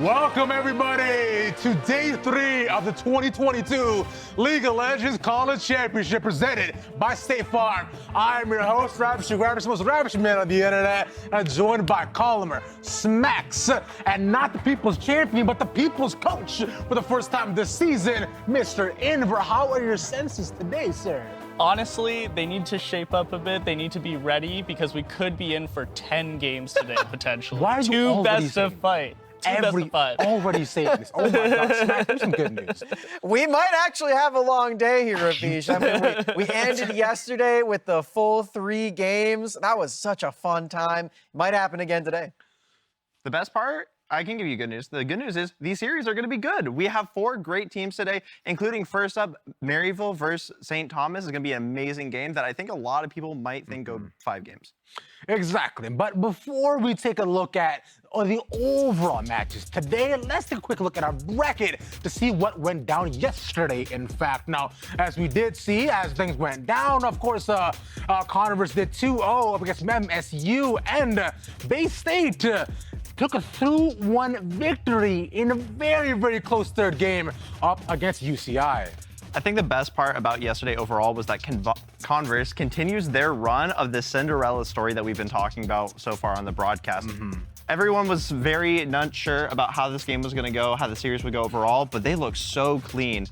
Welcome, everybody, to day 3 of the 2022 League of Legends College Championship presented by State Farm. I'm your host, Ravishing, most ravishing man on the internet, and joined by Collimer, Smacks, and not the people's champion, but the people's coach for the first time this season, Mr. Inver. How are your senses today, sir? Honestly, they need to shape up a bit. They need to be ready because we could be in for 10 games today, potentially. Why are you Two already best of saying fight. Already saying this. Oh my God, Smack, here's some good news. We might actually have a long day here, Ravish. I mean, we ended yesterday with the full 3 games. That was such a fun time. Might happen again today. The best part, I can give you good news. The good news is these series are going to be good. We have 4 great teams today, including first up, Maryville versus St. Thomas is going to be an amazing game that I think a lot of people might think go 5 games. Exactly. But before we take a look at the overall matches today, let's take a quick look at our bracket to see what went down yesterday, in fact. Now, as we did see, as things went down, of course, Converse did 2-0 up against MSU, and Bay State took a 2-1 victory in a very, very close third game up against UCI. I think the best part about yesterday overall was that Converse continues their run of the Cinderella story that we've been talking about so far on the broadcast. Everyone was very not sure about how this game was going to go, how the series would go overall, but they look so clean.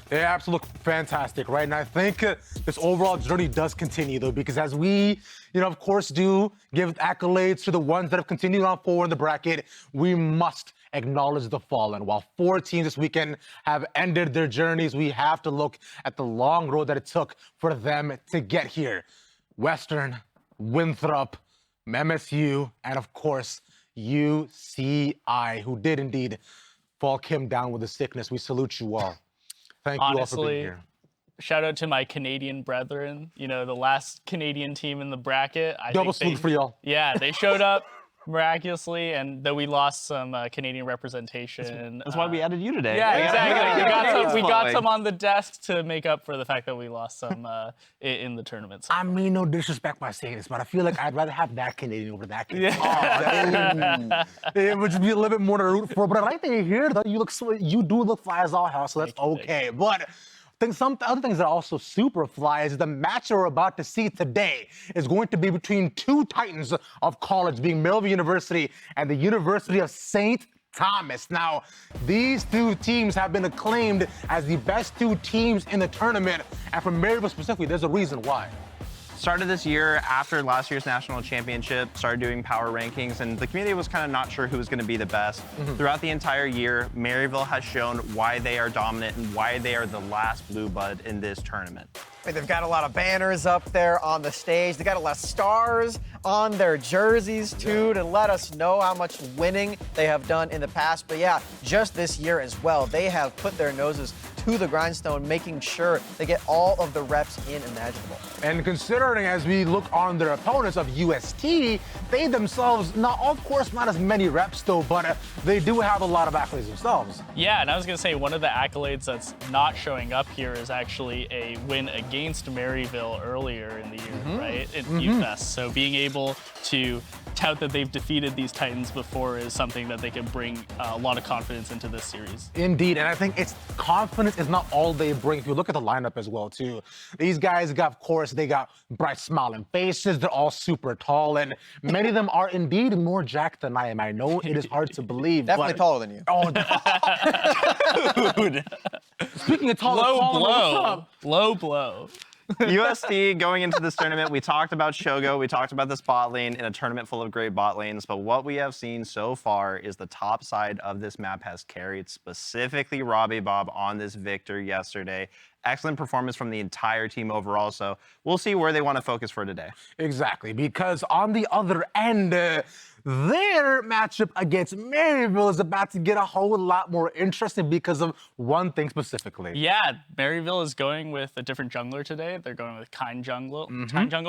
They absolutely look fantastic, right? And I think this overall journey does continue, though, because as we, of course, do give accolades to the ones that have continued on forward in the bracket, we must acknowledge the fallen. While 4 teams this weekend have ended their journeys, we have to look at the long road that it took for them to get here. Western, Winthrop, MSU, and of course, UCI, who did indeed fall Kim down with the sickness. We salute you all. Thank you all for being here. Shout out to my Canadian brethren, the last Canadian team in the bracket. Double salute for y'all. Yeah, they showed up miraculously, and though we lost some Canadian representation. That's why we added you today. Yeah, exactly. We got some on the desk to make up for the fact that we lost some in the tournament. I mean, no disrespect by saying this, but I feel like I'd rather have that Canadian over that Canadian. It would just be a little bit more to root for. But I like that you're here, though. You do look fly as all hell, so that's okay. But I think some other things that are also super fly is the match we're about to see today is going to be between 2 titans of college, being Maryville University and the University of St. Thomas. Now, these 2 teams have been acclaimed as the best 2 teams in the tournament, and for Maryville specifically, there's a reason why. Started this year after last year's national championship, started doing power rankings, and the community was kind of not sure who was going to be the best. Throughout the entire year, Maryville has shown why they are dominant and why they are the last blue blood in this tournament. They've got a lot of banners up there on the stage. They got a lot of stars on their jerseys, too, to let us know how much winning they have done in the past. But yeah, just this year as well, they have put their noses to the grindstone, making sure they get all of the reps in imaginable. And considering as we look on their opponents of UST, they themselves, of course, not as many reps though, but they do have a lot of accolades themselves. Yeah, and I was going to say one of the accolades that's not showing up here is actually a win against Maryville earlier in the year, right? At UFest. So being able to tout that they've defeated these Titans before is something that they can bring a lot of confidence into this series. Indeed, and I think confidence is not all they bring. If you look at the lineup as well, too. These guys of course, they got bright smiling faces. They're all super tall, and many of them are indeed more jacked than I am. I know it is hard to believe. Definitely taller than you. Oh, dude. Speaking of taller, Low blow. UST going into this tournament, we talked about Shogo, we talked about this bot lane in a tournament full of great bot lanes, but what we have seen so far is the top side of this map has carried, specifically RobbyBob on this victor yesterday. Excellent performance from the entire team overall, so we'll see where they want to focus for today. Exactly, because on the other end, their matchup against Maryville is about to get a whole lot more interesting because of one thing specifically. Yeah, Maryville is going with a different jungler today. They're going with Kind Jungle,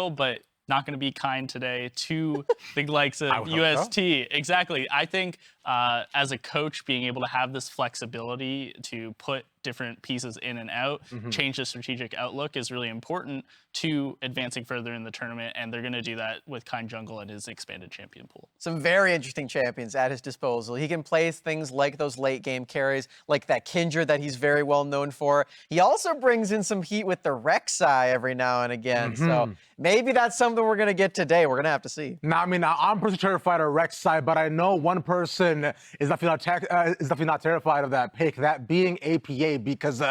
but not going to be kind today to the likes of UST. So. Exactly. I think as a coach, being able to have this flexibility to put different pieces in and out, change the strategic outlook is really important to advancing further in the tournament, and they're going to do that with Kind Jungle and his expanded champion pool. Some very interesting champions at his disposal. He can play things like those late game carries, like that Kindred that he's very well known for. He also brings in some heat with the Rek'Sai every now and again, so maybe that's something we're going to get today. We're going to have to see. Now, I mean, I'm personally terrified of Rek'Sai, but I know one person is definitely not terrified of that pick, that being APA, because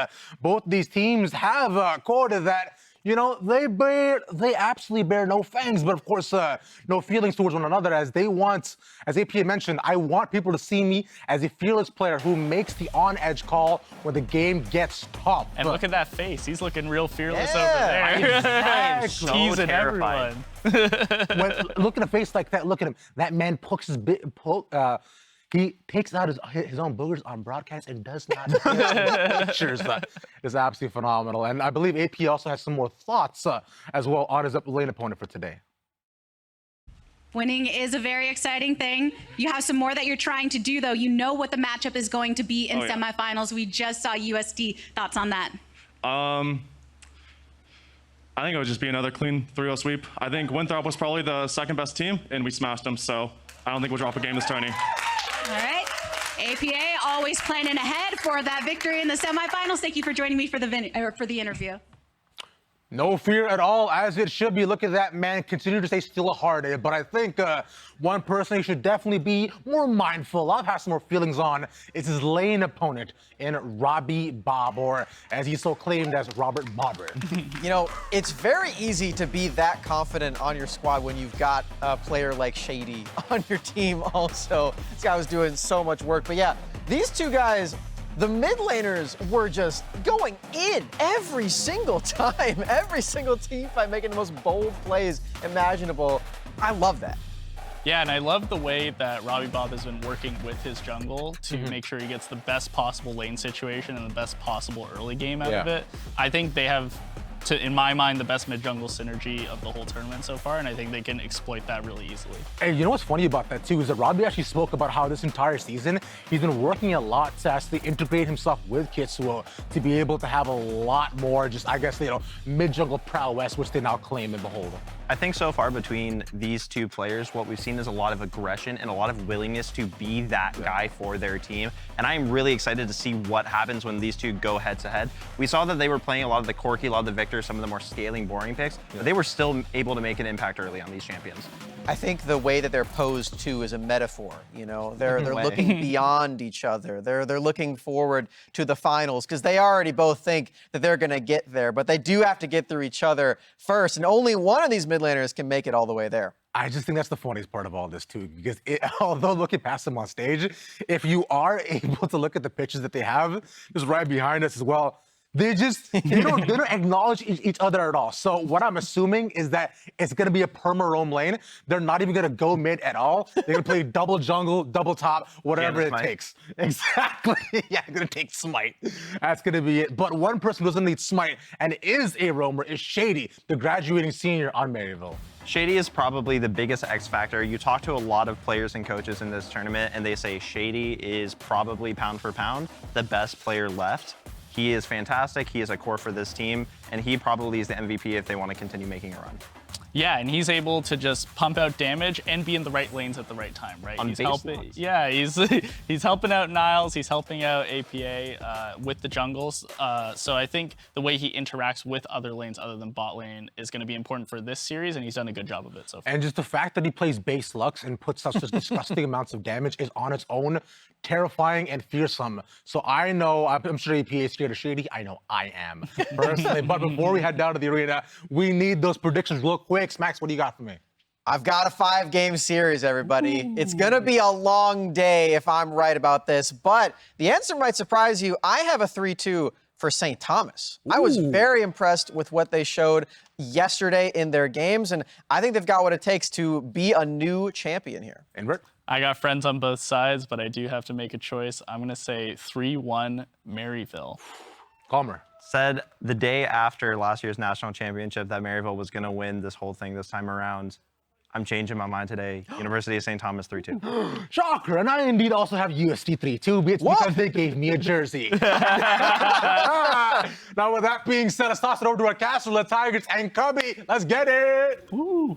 both these teams have quoted that, you know, they absolutely bear no fangs, but of course, no feelings towards one another, as they want, as APA mentioned, I want people to see me as a fearless player who makes the on-edge call when the game gets tough. And look at that face. He's looking real fearless Yeah, over there. exactly. So Teasing terrified. everyone. Look at a face like that. Look at him. That man pokes his he takes out his own boogers on broadcast and does not take pictures. It's absolutely phenomenal. And I believe AP also has some more thoughts as well on his lane opponent for today. Winning is a very exciting thing. You have some more that you're trying to do, though. You know what the matchup is going to be in semifinals. We just saw UST. Thoughts on that? I think it would just be another clean 3-0 sweep. I think Winthrop was probably the second best team, and we smashed them, so I don't think we'll drop a game this tourney. All right. APA always planning ahead for that victory in the semifinals. Thank you for joining me for the interview. No fear at all, as it should be. Look at that man continue to stay still-hearted. But I think one person he should definitely be more mindful of, have some more feelings on, is his lane opponent in RobbyBob, or as he's so claimed as Robert Bobber. You know, it's very easy to be that confident on your squad when you've got a player like Shady on your team also. This guy was doing so much work. But yeah, these two guys, the mid laners were just going in every single time, every single team fight, making the most bold plays imaginable. I love that. Yeah, and I love the way that RobbyBob has been working with his jungle to make sure he gets the best possible lane situation and the best possible early game out of it. I think they have, in my mind, the best mid-jungle synergy of the whole tournament so far, and I think they can exploit that really easily. Hey, you know what's funny about that too is that Robbie actually spoke about how this entire season he's been working a lot to actually integrate himself with Kitzuo to be able to have a lot more, just I guess, you know, mid-jungle prowess, which they now claim and behold. I think so far between these two players, what we've seen is a lot of aggression and a lot of willingness to be that guy for their team. And I'm really excited to see what happens when these two go head to head. We saw that they were playing a lot of the Corki, a lot of the Victor, some of the more scaling, boring picks, but they were still able to make an impact early on these champions. I think the way that they're posed too is a metaphor. You know, they're looking beyond each other. They're looking forward to the finals because they already both think that they're going to get there, but they do have to get through each other first, and only one of these mid laners can make it all the way there. I just think that's the funniest part of all this too, because although looking past them on stage, if you are able to look at the pictures that they have just right behind us as well, they don't acknowledge each other at all. So what I'm assuming is that it's gonna be a perma roam lane. They're not even gonna go mid at all. They're gonna play double jungle, double top, whatever it takes. Exactly. Yeah, gonna take smite. That's gonna be it. But one person who doesn't need smite and is a roamer is Shady, the graduating senior on Maryville. Shady is probably the biggest X factor. You talk to a lot of players and coaches in this tournament, and they say Shady is probably pound for pound the best player left. He is fantastic. He is a core for this team, and he probably is the MVP if they want to continue making a run. Yeah, and he's able to just pump out damage and be in the right lanes at the right time, right? On He's base helping. lanes. Yeah, he's helping out Niles. He's helping out APA with the jungles. So I think the way he interacts with other lanes other than bot lane is going to be important for this series, and he's done a good job of it so far. And just the fact that he plays base Lux and puts such disgusting amounts of damage is on its own terrifying and fearsome. So I know, I'm sure APA is scared of Shady. I know I am personally. But before we head down to the arena, we need those predictions real quick. Max, what do you got for me? I've got a 5-game series, everybody. Ooh. It's gonna be a long day if I'm right about this, but the answer might surprise you. I have a 3-2 for St. Thomas. Ooh. I was very impressed with what they showed yesterday in their games, and I think they've got what it takes to be a new champion here. Invert? I got friends on both sides, but I do have to make a choice. I'm gonna say 3-1 Maryville. Calmer. Said the day after last year's national championship that Maryville was going to win this whole thing this time around. I'm changing my mind today. University of St. Thomas 3-2. Shocker, and I indeed also have UST 3-2. It's because they gave me a jersey. Now, with that being said, let's toss it over to our caster, LeTigress and Cubby. Let's get it. Woo.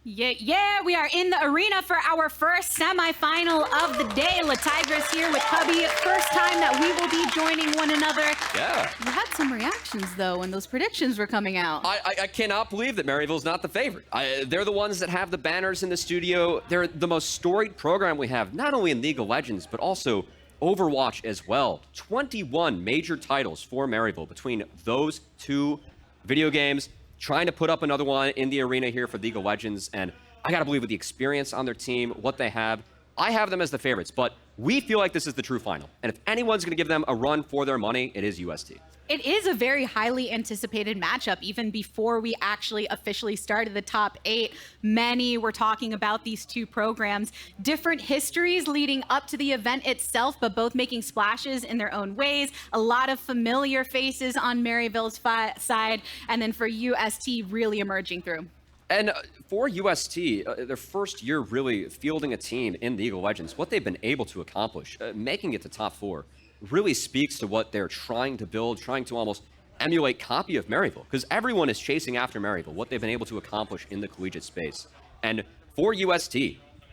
Yeah, we are in the arena for our first semifinal of the day. LeTigress here with Cubby. First time that we will be joining one another. Yeah. You had some reactions, though, when those predictions were coming out. I cannot believe that Maryville's not the favorite. They're the ones that have the banners in the studio. They're the most storied program we have, not only in League of Legends, but also Overwatch as well. 21 major titles for Maryville between those two video games. Trying to put up another one in the arena here for League of Legends, and I gotta believe with the experience on their team, what they have, I have them as the favorites, but we feel like this is the true final. And if anyone's gonna give them a run for their money, it is UST. It is a very highly anticipated matchup. Even before we actually officially started the top 8, many were talking about these two programs. Different histories leading up to the event itself, but both making splashes in their own ways. A lot of familiar faces on Maryville's side, and then for UST really emerging through. And for UST, their first year really fielding a team in League of Legends, what they've been able to accomplish, making it to top 4, really speaks to what they're trying to build, trying to almost emulate copy of Maryville, because everyone is chasing after Maryville, what they've been able to accomplish in the collegiate space. And for UST,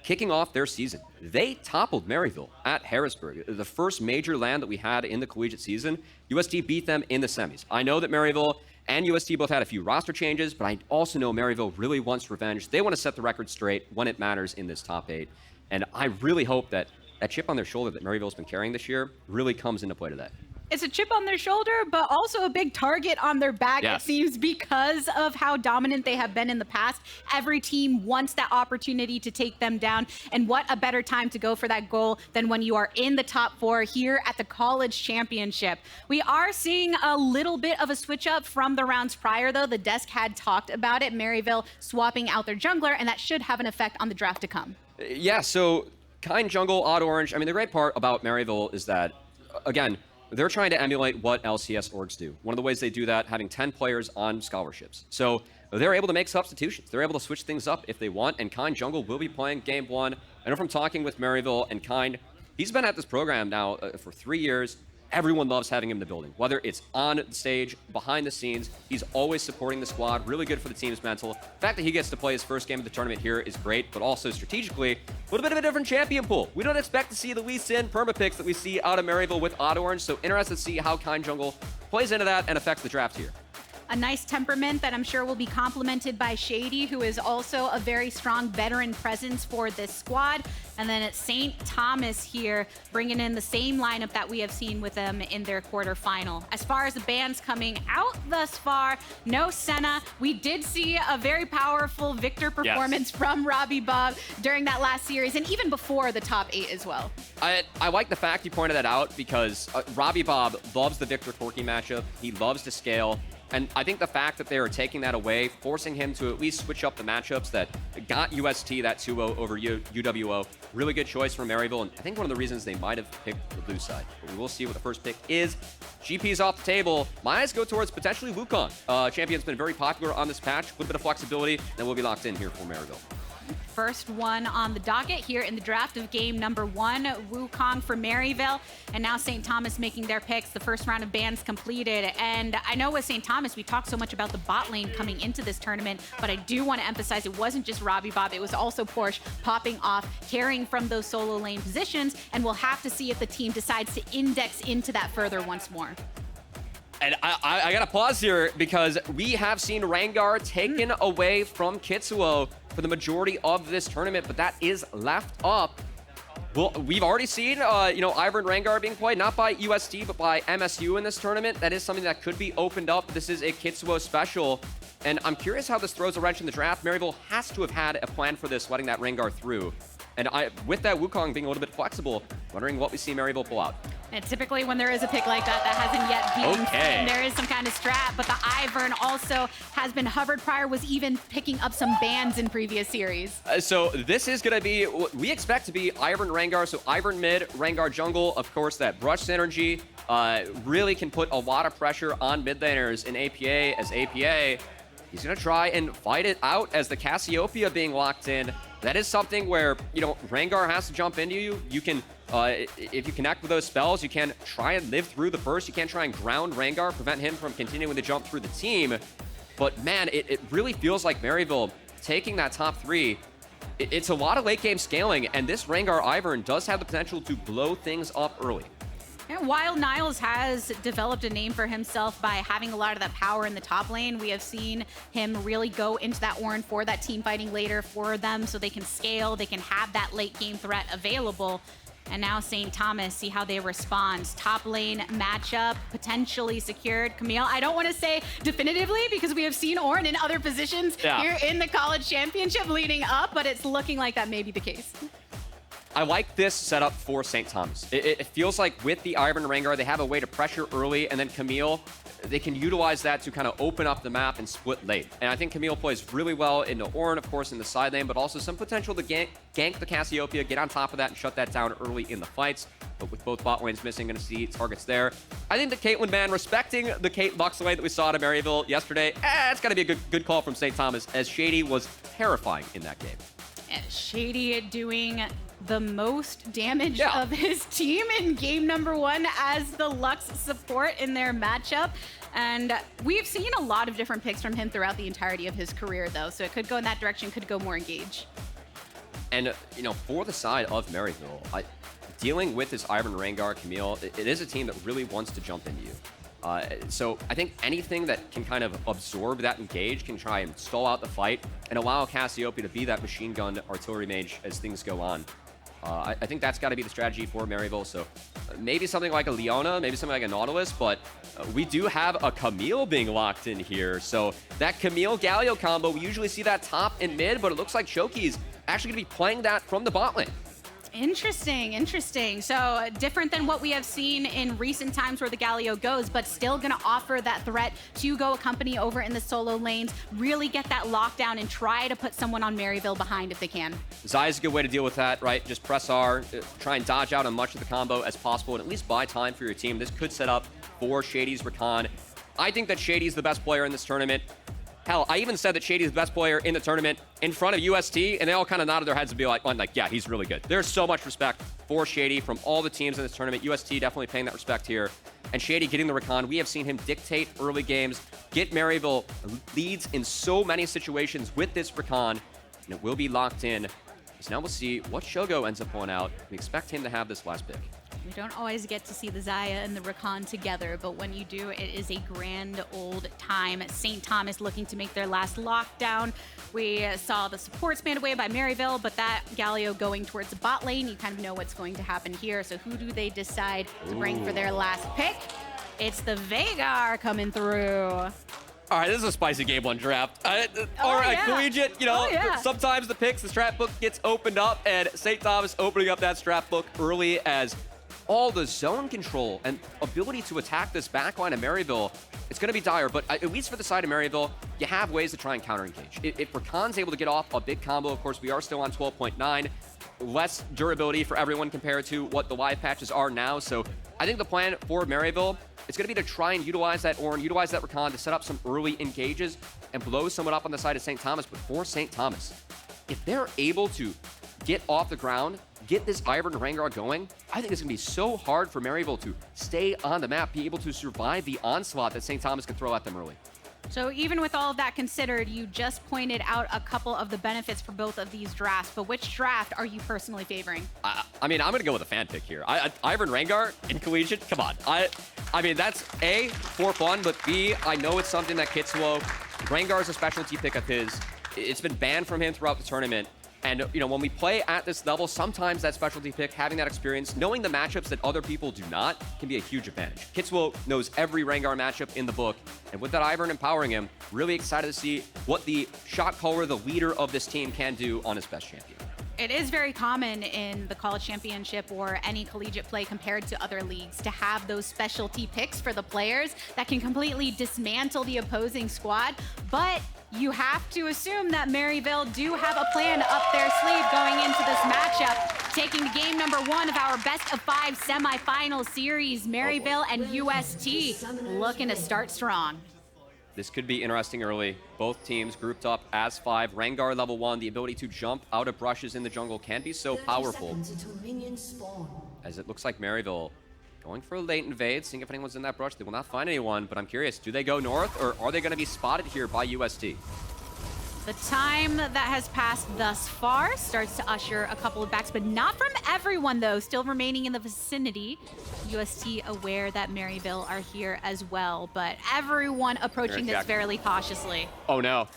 kicking off their season, they toppled Maryville at Harrisburg, the first major LAN that we had in the collegiate season. UST beat them in the semis. I know that Maryville and UST both had a few roster changes, but I also know Maryville really wants revenge. They want to set the record straight when it matters in this top 8. And I really hope that that chip on their shoulder that Maryville's been carrying this year really comes into play to that. It's a chip on their shoulder, but also a big target on their back, Yes. It seems, because of how dominant they have been in the past. Every team wants that opportunity to take them down, and what a better time to go for that goal than when you are in the top 4 here at the college championship. We are seeing a little bit of a switch up from the rounds prior, though. The desk had talked about it, Maryville swapping out their jungler, and that should have an effect on the draft to come. Yeah, so Kind Jungle, Odd Orange. I mean, the great part about Maryville is that, again, they're trying to emulate what LCS orgs do. One of the ways they do that, having 10 players on scholarships. So they're able to make substitutions. They're able to switch things up if they want, and Kind Jungle will be playing Game 1. I know from talking with Maryville and Kind, he's been at this program now for 3 years. Everyone loves having him in the building, whether it's on stage, behind the scenes. He's always supporting the squad, really good for the team's mental. The fact that he gets to play his first game of the tournament here is great, but also strategically, a little bit of a different champion pool. We don't expect to see the Lee Sin permapicks that we see out of Maryville with Odd Orange, so interested to see how Kind Jungle plays into that and affects the draft here. A nice temperament that I'm sure will be complemented by Shady, who is also a very strong veteran presence for this squad. And then it's St. Thomas here, bringing in the same lineup that we have seen with them in their quarterfinal. As far as the bans coming out thus far, no Senna. We did see a very powerful Victor performance from RobbyBob during that last series, and even before the top 8 as well. I like the fact you pointed that out, because RobbyBob loves the Victor Corki matchup. He loves to scale. And I think the fact that they are taking that away, forcing him to at least switch up the matchups that got UST that 2-0 over UWO, really good choice from Maryville. And I think one of the reasons they might have picked the blue side. But we will see what the first pick is. GP's off the table. My eyes go towards potentially Wukong. Champion's been very popular on this patch. A little bit of flexibility, then we'll be locked in here for Maryville. First one on the docket here in the draft of game number 1, Wukong for Maryville, and now St. Thomas making their picks. The first round of bans completed, and I know with St. Thomas we talked so much about the bot lane coming into this tournament, but I do want to emphasize it wasn't just RobbyBob, it was also Porsche popping off, carrying from those solo lane positions, and we'll have to see if the team decides to index into that further once more. And I gotta pause here, because we have seen Rengar taken away from Kitzuo for the majority of this tournament, but that is left up. Well, we've already seen, Ivern Rengar being played, not by UST, but by MSU in this tournament. That is something that could be opened up. This is a Kitzuo special, and I'm curious how this throws a wrench in the draft. Maryville has to have had a plan for this, letting that Rengar through. And with that Wukong being a little bit flexible, wondering what we see Maryville pull out. And typically when there is a pick like that hasn't yet been seen, there is some kind of strat, but the Ivern also has been hovered prior, was even picking up some bans in previous series. So this is going to be, we expect to be Ivern Rengar, so Ivern mid, Rengar jungle. Of course, that brush synergy really can put a lot of pressure on mid laners in APA, as APA He's going to try and fight it out as the Cassiopeia being locked in. That is something where, Rengar has to jump into you. You can, if you connect with those spells, you can try and live through the burst. You can try and ground Rengar, prevent him from continuing to jump through the team. But man, it really feels like Maryville taking that top 3. It's a lot of late game scaling, and this Rengar Ivern does have the potential to blow things up early. And while Niles has developed a name for himself by having a lot of that power in the top lane, we have seen him really go into that Ornn for that team fighting later for them so they can scale, they can have that late game threat available. And now St. Thomas, see how they respond. Top lane matchup potentially secured. Camille, I don't want to say definitively because we have seen Ornn in other positions here in the college championship leading up, but it's looking like that may be the case. I like this setup for St. Thomas. It feels like with the Ivern Rengar, they have a way to pressure early, and then Camille, they can utilize that to kind of open up the map and split late. And I think Camille plays really well into Ornn, of course, in the side lane, but also some potential to gank the Cassiopeia, get on top of that, and shut that down early in the fights. But with both bot lanes missing, going to see targets there. I think the Caitlyn ban, respecting the Kate Lux lane that we saw at Maryville yesterday, it's got to be a good call from St. Thomas, as Shady was terrifying in that game. Shady doing the most damage of his team in game number 1 as the Lux support in their matchup. And we've seen a lot of different picks from him throughout the entirety of his career, though. So it could go in that direction, could go more engage. And, for the side of Maryville, dealing with this Ivern Rengar, Camille, it is a team that really wants to jump into you. So I think anything that can kind of absorb that engage can try and stall out the fight and allow Cassiopeia to be that machine gun artillery mage as things go on. I think that's got to be the strategy for Maryville. So maybe something like a Leona, maybe something like a Nautilus, but we do have a Camille being locked in here. So that Camille-Galio combo, we usually see that top and mid, but it looks like Chookies actually going to be playing that from the bot lane. Interesting. So different than what we have seen in recent times where the Galio goes, but still going to offer that threat to go accompany over in the solo lanes, really get that lockdown and try to put someone on Maryville behind if they can. Xayah's a good way to deal with that, right? Just press R, try and dodge out on much of the combo as possible, and at least buy time for your team. This could set up for Shady's Rakan. I think that Shady's the best player in this tournament. Hell, I even said that Shady is the best player in the tournament in front of UST, and they all kind of nodded their heads and be like, yeah, he's really good. There's so much respect for Shady from all the teams in this tournament. UST definitely paying that respect here. And Shady getting the Rakan, we have seen him dictate early games, get Maryville leads in so many situations with this Rakan, and it will be locked in. So now we'll see what Shogo ends up pulling out. We expect him to have this last pick. We don't always get to see the Xayah and the Rakan together, but when you do, it is a grand old time. St. Thomas looking to make their last lockdown. We saw the support spanned away by Maryville, but that Galio going towards the bot lane, you kind of know what's going to happen here. So who do they decide to bring for their last pick? It's the Veigar coming through. All right, this is a spicy game 1 draft. All right, collegiate, sometimes the picks, the strat book gets opened up, and St. Thomas opening up that strat book early as all the zone control and ability to attack this backline of Maryville, it's going to be dire, but at least for the side of Maryville, you have ways to try and counter engage. If Rakan's able to get off a big combo, of course, we are still on 12.9, less durability for everyone compared to what the live patches are now, so I think the plan for Maryville is going to be to try and utilize that Ornn, utilize that Rakan to set up some early engages and blow someone up on the side of St. Thomas. But for St. Thomas, if they're able to get off the ground, get this Ivern Rengar going, I think it's going to be so hard for Maryville to stay on the map, be able to survive the onslaught that St. Thomas can throw at them early. So even with all of that considered, you just pointed out a couple of the benefits for both of these drafts, but which draft are you personally favoring? I mean, I'm going to go with a fan pick here. Ivern Rengar in Collegiate, come on. I mean, that's A, for fun, but B, I know it's something that Kitzuo, Rengar is a specialty pick of his. It's been banned from him throughout the tournament. And, when we play at this level, sometimes that specialty pick, having that experience, knowing the matchups that other people do not, can be a huge advantage. Kitzuo knows every Rengar matchup in the book, and with that Ivern empowering him, really excited to see what the shot caller, the leader of this team, can do on his best champion. It is very common in the college championship or any collegiate play compared to other leagues to have those specialty picks for the players that can completely dismantle the opposing squad. But you have to assume that Maryville do have a plan up their sleeve going into this matchup, taking game number 1 of our best of 5 semifinal series. Maryville and UST looking to start strong. This could be interesting early. Both teams grouped up as 5. Rengar level 1, the ability to jump out of brushes in the jungle can be so powerful. As it looks like Maryville going for a late invade, seeing if anyone's in that brush. They will not find anyone, but I'm curious, do they go north or are they going to be spotted here by UST? The time that has passed thus far starts to usher a couple of backs, but not from everyone, though. Still remaining in the vicinity. UST aware that Maryville are here as well, but everyone approaching this fairly cautiously. Oh, no.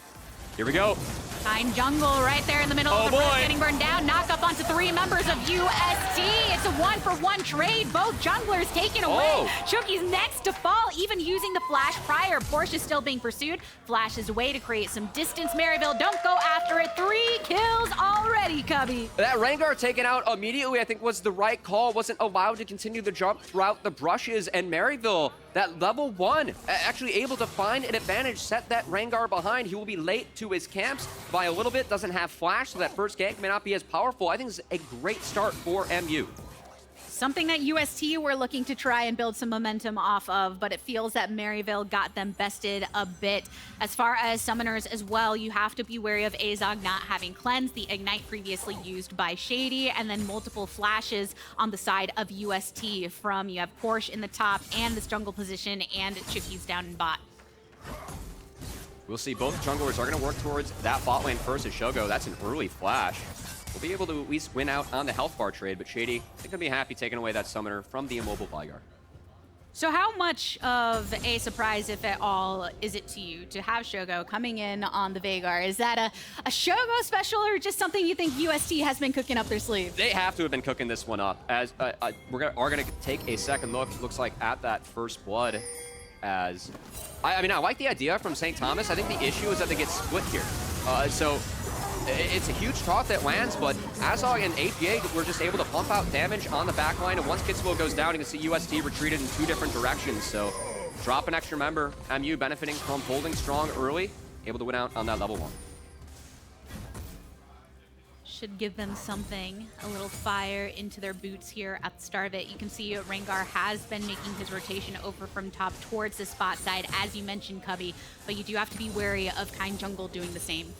Here we go. Kind jungle right there in the middle of the brush, getting burned down. Knock up onto 3 members of UST. It's a 1-for-1 trade. Both junglers taken away. Chookies next to fall, even using the flash prior. Porsche is still being pursued. Flash is away to create some distance. Maryville, don't go after it. 3 kills already, Cubby. That Rengar taken out immediately, I think, was the right call. Wasn't allowed to continue the jump throughout the brushes. And Maryville, that level 1, actually able to find an advantage, set that Rengar behind. He will be late to his camps by a little bit, doesn't have flash, so that first gank may not be as powerful. I think this is a great start for MU. Something that UST were looking to try and build some momentum off of, but it feels that Maryville got them bested a bit. As far as summoners as well, you have to be wary of Azog not having cleanse, the ignite previously used by Shady, and then multiple flashes on the side of UST from, you have Porsche in the top and this jungle position and Chookies down in bot. We'll see both junglers are going to work towards that bot lane first as Shogo. That's an early flash. We'll be able to at least win out on the health bar trade, but Shady, they're going to be happy taking away that summoner from the immobile Veigar. So how much of a surprise, if at all, is it to you to have Shogo coming in on the Veigar? Is that a Shogo special or just something you think UST has been cooking up their sleeve? They have to have been cooking this one up. As we're going to take a second look, looks like at that first blood. As I mean, I like the idea from St. Thomas. I think the issue is that they get split here. So it's a huge talk that lands, but Azog and APA were just able to pump out damage on the back line, and once Kitzuo goes down, you can see UST retreated in 2 different directions. So drop an extra member, MU benefiting from holding strong early, able to win out on that level 1. Should give them something, a little fire into their boots here at the start of it. You can see Rengar has been making his rotation over from top towards the spot side, as you mentioned, Cubby, but you do have to be wary of Kind Jungle doing the same.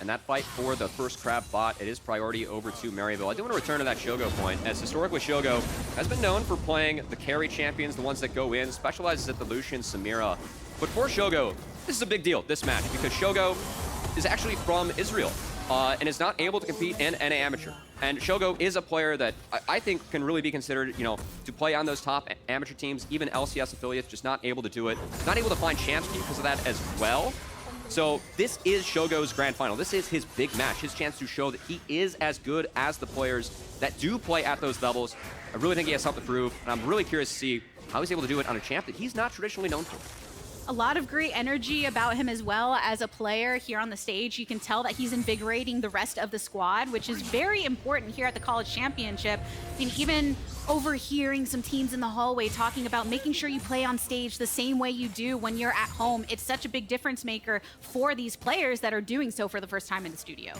And that fight for the first crab bot, it is priority over to Maryville. I do want to return to that Shogo point, as historically Shogo has been known for playing the carry champions, the ones that go in, specializes at the Lucian Samira. But for Shogo, this is a big deal, this match, because Shogo is actually from Israel. And is not able to compete in NA Amateur. And Shogo is a player that I think can really be considered, you know, to play on those top amateur teams, even LCS affiliates, just not able to do it. Not able to find champs because of that as well. So this is Shogo's grand final. This is his big match, his chance to show that he is as good as the players that do play at those levels. I really think he has something to prove, and I'm really curious to see how he's able to do it on a champ that he's not traditionally known for. A lot of great energy about him as well as a player here on the stage. You can tell that he's invigorating the rest of the squad, which is very important here at the College Championship. I mean, even overhearing some teams in the hallway talking about making sure you play on stage the same way you do when you're at home. It's such a big difference maker for these players that are doing so for the first time in the studio.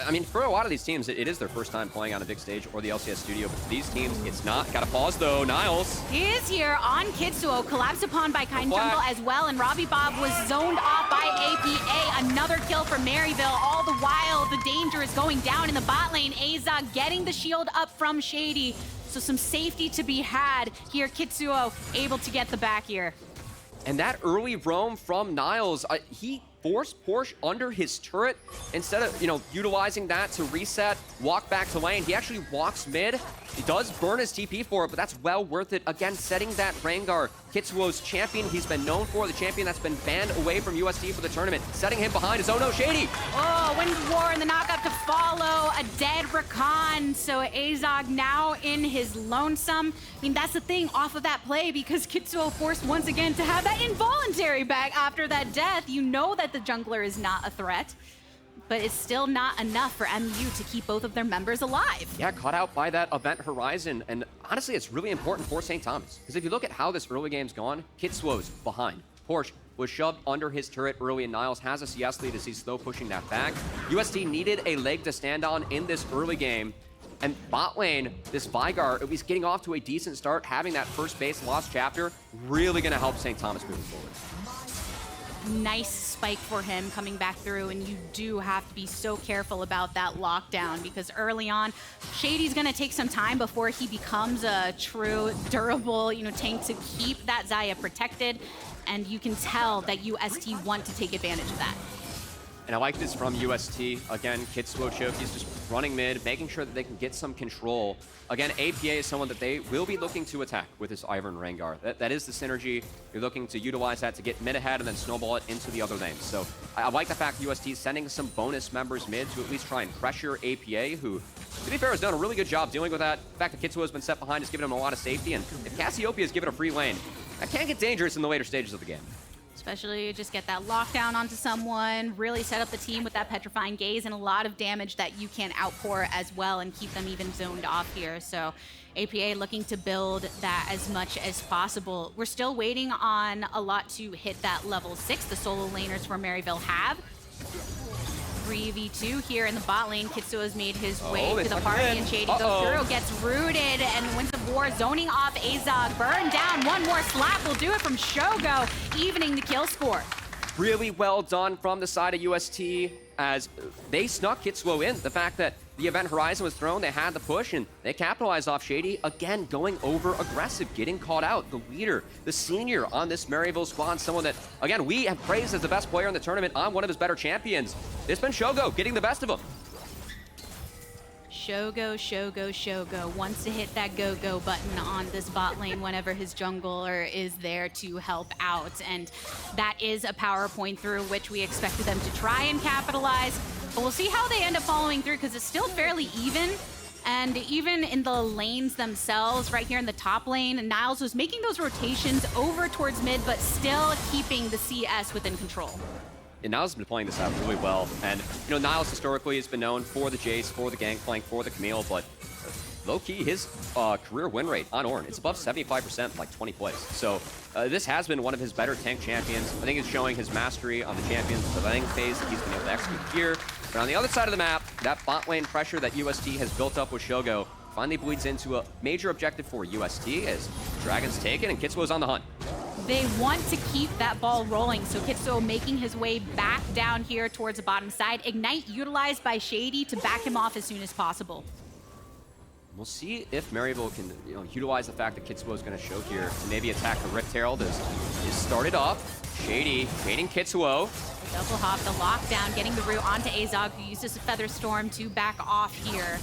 I mean, for a lot of these teams, it is their first time playing on a big stage or the LCS Studio, but for these teams, it's not. Gotta pause, though. Niles. He is here on Kitzuo, collapsed upon by Kind Jungle as well, and RobbyBob was zoned off by APA. Another kill for Maryville. All the while, the danger is going down in the bot lane. Azog getting the shield up from Shady, so some safety to be had here. Kitzuo able to get the back here. And that early roam from Niles, he forced Porsche under his turret. Instead of, you know, utilizing that to reset, walk back to lane, he actually walks mid. He does burn his TP for it, but that's well worth it. Again, setting that Rengar, Kitzuo's champion he's been known for, the champion that's been banned away from UST for the tournament. Setting him behind is, oh no, Shady! Oh, Wind War and the knockup to follow. A dead Rakan. So Azog now in his lonesome. I mean, that's the thing off of that play, because Kitzuo forced once again to have that involuntary back after that death. You know that the jungler is not a threat, but it's still not enough for MU to keep both of their members alive. Yeah, caught out by that Event Horizon, and honestly, it's really important for St. Thomas, because if you look at how this early game's gone, Kitzuo's behind. Porsche was shoved under his turret early, and Niles has a CS lead as he's slow pushing that back. UST needed a leg to stand on in this early game, and bot lane, this Veigar, at least getting off to a decent start, having that first base lost chapter, really gonna help St. Thomas moving forward. nice spike for him coming back through, and you do have to be so careful about that lockdown because early on, Shady's gonna take some time before he becomes a true durable, tank to keep that Xayah protected, and you can tell that UST want to take advantage of that. And I like this from UST. Again, Kitzuo, Chookies just running mid, making sure that they can get some control. Again, APA is someone that they will be looking to attack with this Ivern Rengar. That is the synergy. You're looking to utilize that to get mid ahead and then snowball it into the other lanes. So I like the fact UST is sending some bonus members mid to at least try and pressure APA, who, to be fair, has done a really good job dealing with that. The fact that Kitzuo has been set behind has given him a lot of safety, and if Cassiopeia is given a free lane, that can get dangerous in the later stages of the game. Especially just get that lockdown onto someone, really set up the team with that petrifying gaze and a lot of damage that you can outpour as well and keep them even zoned off here. So APA looking to build that as much as possible. We're still waiting on a lot to hit that level 6 the solo laners for Maryville have. 3v2 here in the bot lane. Kitzuo has made his way to the party, and Shady goes through, gets rooted, and wins the war, zoning off Azog. Burn down, one more slap will do it from Shogo, evening the kill score. Really well done from the side of UST as they snuck Kitzuo in. The fact that the event horizon was thrown, they had the push, and they capitalized off Shady. Again, going over aggressive, getting caught out. The leader, the senior on this Maryville squad, someone that, again, we have praised as the best player in the tournament on one of his better champions. It's been Shogo getting the best of him. Shogo wants to hit that go-go button on this bot lane whenever his jungler is there to help out. And that is a power point through which we expected them to try and capitalize. But we'll see how they end up following through because it's still fairly even. And even in the lanes themselves, right here in the top lane, Niles was making those rotations over towards mid, but still keeping the CS within control. And Niles has been playing this out really well. And, Niles historically has been known for the Jace, for the Gangplank, for the Camille, but low-key, his career win rate on Ornn, it's above 75% like 20 plays. So this has been one of his better tank champions. I think he's showing his mastery on the champions developing phase that he's been able to execute here. But on the other side of the map, that bot lane pressure that UST has built up with Shogo finally bleeds into a major objective for UST as Dragon's taken and Kitzuo's on the hunt. They want to keep that ball rolling, so Kitzuo making his way back down here towards the bottom side. Ignite utilized by Shady to back him off as soon as possible. We'll see if Maryville can utilize the fact that Kitzuo is going to choke here to maybe attack the Rift Herald as is started up. Shady baiting Kitzuo. Double hop, the lockdown, getting the root onto Azog, who uses a Feather Storm to back off here.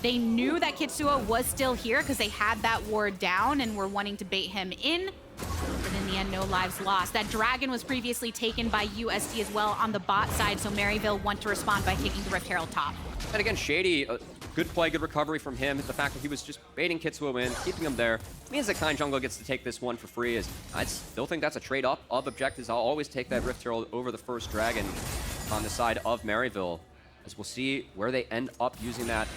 They knew that Kitzuo was still here because they had that ward down and were wanting to bait him in. But in the end, no lives lost. That dragon was previously taken by UST as well on the bot side, so Maryville want to respond by taking the Rift Herald top. And again, Shady, good play, good recovery from him. The fact that he was just baiting Kitzuo in, keeping him there, means that Kind Jungle gets to take this one for free. As I still think that's a trade-up of objectives. I'll always take that Rift Herald over the first dragon on the side of Maryville. As we'll see where they end up using that.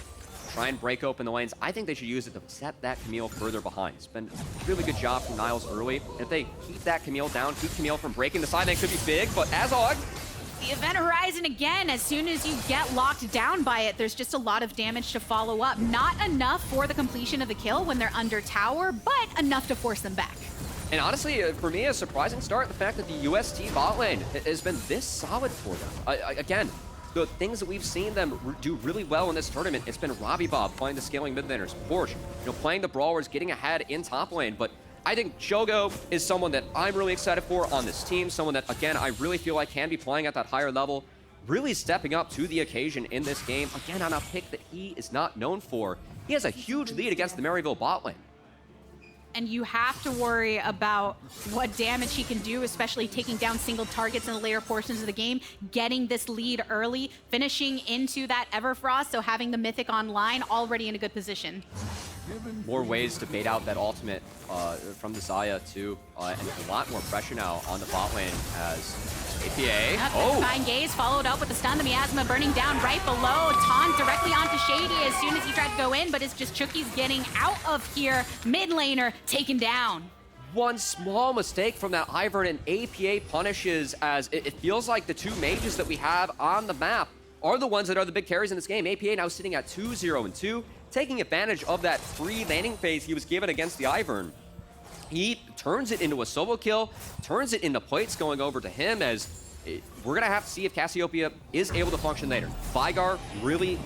Try and break open the lanes. I think they should use it to set that Camille further behind. It's been a really good job from Niles early. If they keep that Camille down, keep Camille from breaking the side, then it could be big, but Azog. The event horizon again, as soon as you get locked down by it, there's just a lot of damage to follow up. Not enough for the completion of the kill when they're under tower, but enough to force them back. And honestly, for me, a surprising start, the fact that the UST bot lane has been this solid for them. Again, the things that we've seen them do really well in this tournament, it's been RobbyBob playing the scaling mid laners, Porsche, playing the brawlers, getting ahead in top lane. But I think Shogo is someone that I'm really excited for on this team, someone that, again, I really feel like can be playing at that higher level, really stepping up to the occasion in this game, again, on a pick that he is not known for. He has a huge lead against the Maryville bot lane. And you have to worry about what damage he can do, especially taking down single targets in the later portions of the game, getting this lead early, finishing into that Everfrost, so having the Mythic online already in a good position. More ways to bait out that ultimate from the Xayah too, and a lot more pressure now on the bot lane as APA. Fine gaze followed up with the stun, the miasma burning down right below. Taunt directly onto Shady as soon as he tried to go in, but it's just Chookies getting out of here. Mid laner taken down. One small mistake from that Ivern and APA punishes as it feels like the two mages that we have on the map are the ones that are the big carries in this game. APA now sitting at 2-0-2, taking advantage of that free landing phase he was given against the Ivern. He turns it into a solo kill, turns it into plates going over to him as we're going to have to see if Cassiopeia is able to function later. Veigar, really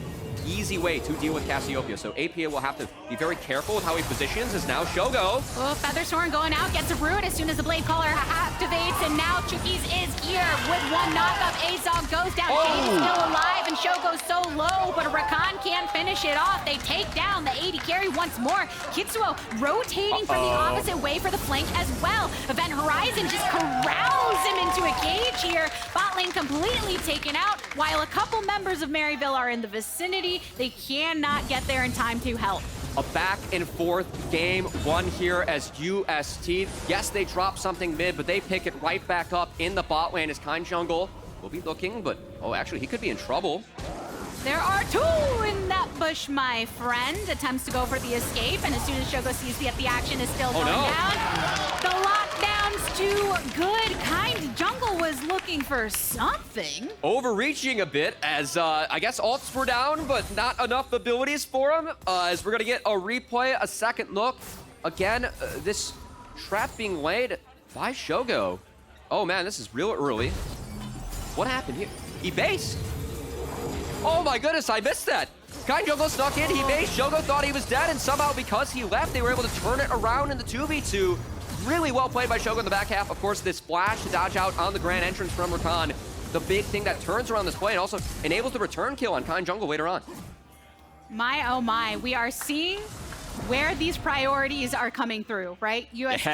easy way to deal with Cassiopeia, so APA will have to be very careful with how he positions as now Shogo. Oh, Featherstorm going out, gets a root as soon as the Blade Caller activates, and now Chookies is here with one knockup. Azog goes down, Shady's still alive, and Shogo's so low, but Rakan can't finish it off. They take down the AD carry once more. Kitzuo rotating from the opposite way for the flank as well. Event Horizon just corrals him into a cage here. Bot lane completely taken out, while a couple members of Maryville are in the vicinity. They cannot get there in time to help. A back and forth game one here as UST. Yes, they drop something mid, but they pick it right back up in the bot lane as Kind Jungle will be looking, but actually he could be in trouble. There are two in that bush, my friend. Attempts to go for the escape, and as soon as Shogo sees that the action is still going down, the lockdown's too good. Kind Jungle was looking for something. Overreaching a bit as I guess ults were down, but not enough abilities for him. As we're gonna get a replay, a second look. Again, this trap being laid by Shogo. Oh man, this is real early. What happened here? He based. Oh my goodness, I missed that. Kind Jungle snuck in, he based. Shogo thought he was dead, and somehow because he left, they were able to turn it around in the 2v2. Really well played by Shogo in the back half. Of course, this flash to dodge out on the grand entrance from Rakan. The big thing that turns around this play and also enables the return kill on Kind Jungle later on. My, oh my, we are seeing where these priorities are coming through, right? UST,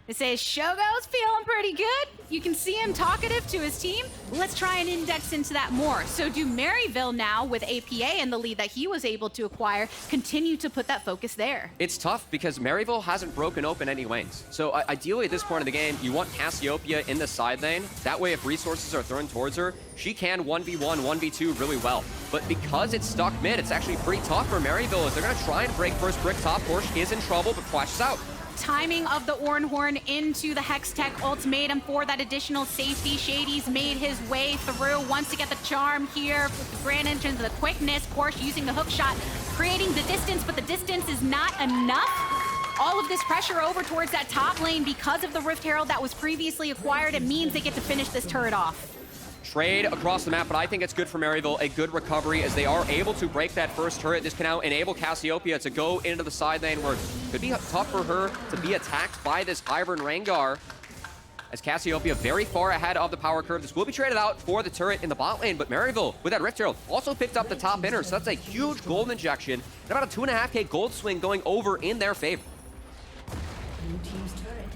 it says Shogo's feeling pretty good. You can see him talkative to his team. Let's try and index into that more. So do Maryville now, with APA and the lead that he was able to acquire, continue to put that focus there? It's tough because Maryville hasn't broken open any lanes. So ideally at this point in the game, you want Cassiopeia in the side lane. That way if resources are thrown towards her, she can 1v1, 1v2 really well. But because it's stuck mid, it's actually pretty tough for Maryville as they're going to try and break first brick top. Porsche is in trouble, but flashes out. Timing of the Ornn Horn into the Hex Tech ultimatum for that additional safety. Shady's made his way through, wants to get the charm here with the grand entrance, the quickness. Porsche using the hook shot, creating the distance, but the distance is not enough. All of this pressure over towards that top lane because of the Rift Herald that was previously acquired. It means they get to finish this turret off. Trade across the map, but I think it's good for Maryville. A good recovery as they are able to break that first turret. This can now enable Cassiopeia to go into the side lane where it could be tough for her to be attacked by this Ivern Rengar. As Cassiopeia very far ahead of the power curve. This will be traded out for the turret in the bot lane, but Maryville with that Rift Herald also picked up the top inner, so that's a huge gold injection and about a 2.5k gold swing going over in their favor.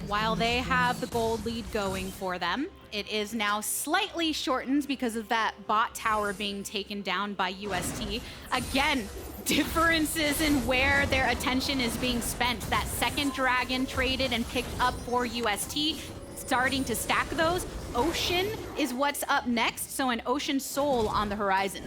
While they have the gold lead going for them, it is now slightly shortened because of that bot tower being taken down by UST. Again, differences in where their attention is being spent. That second dragon traded and picked up for UST, starting to stack those. Ocean is what's up next, so an Ocean Soul on the horizon.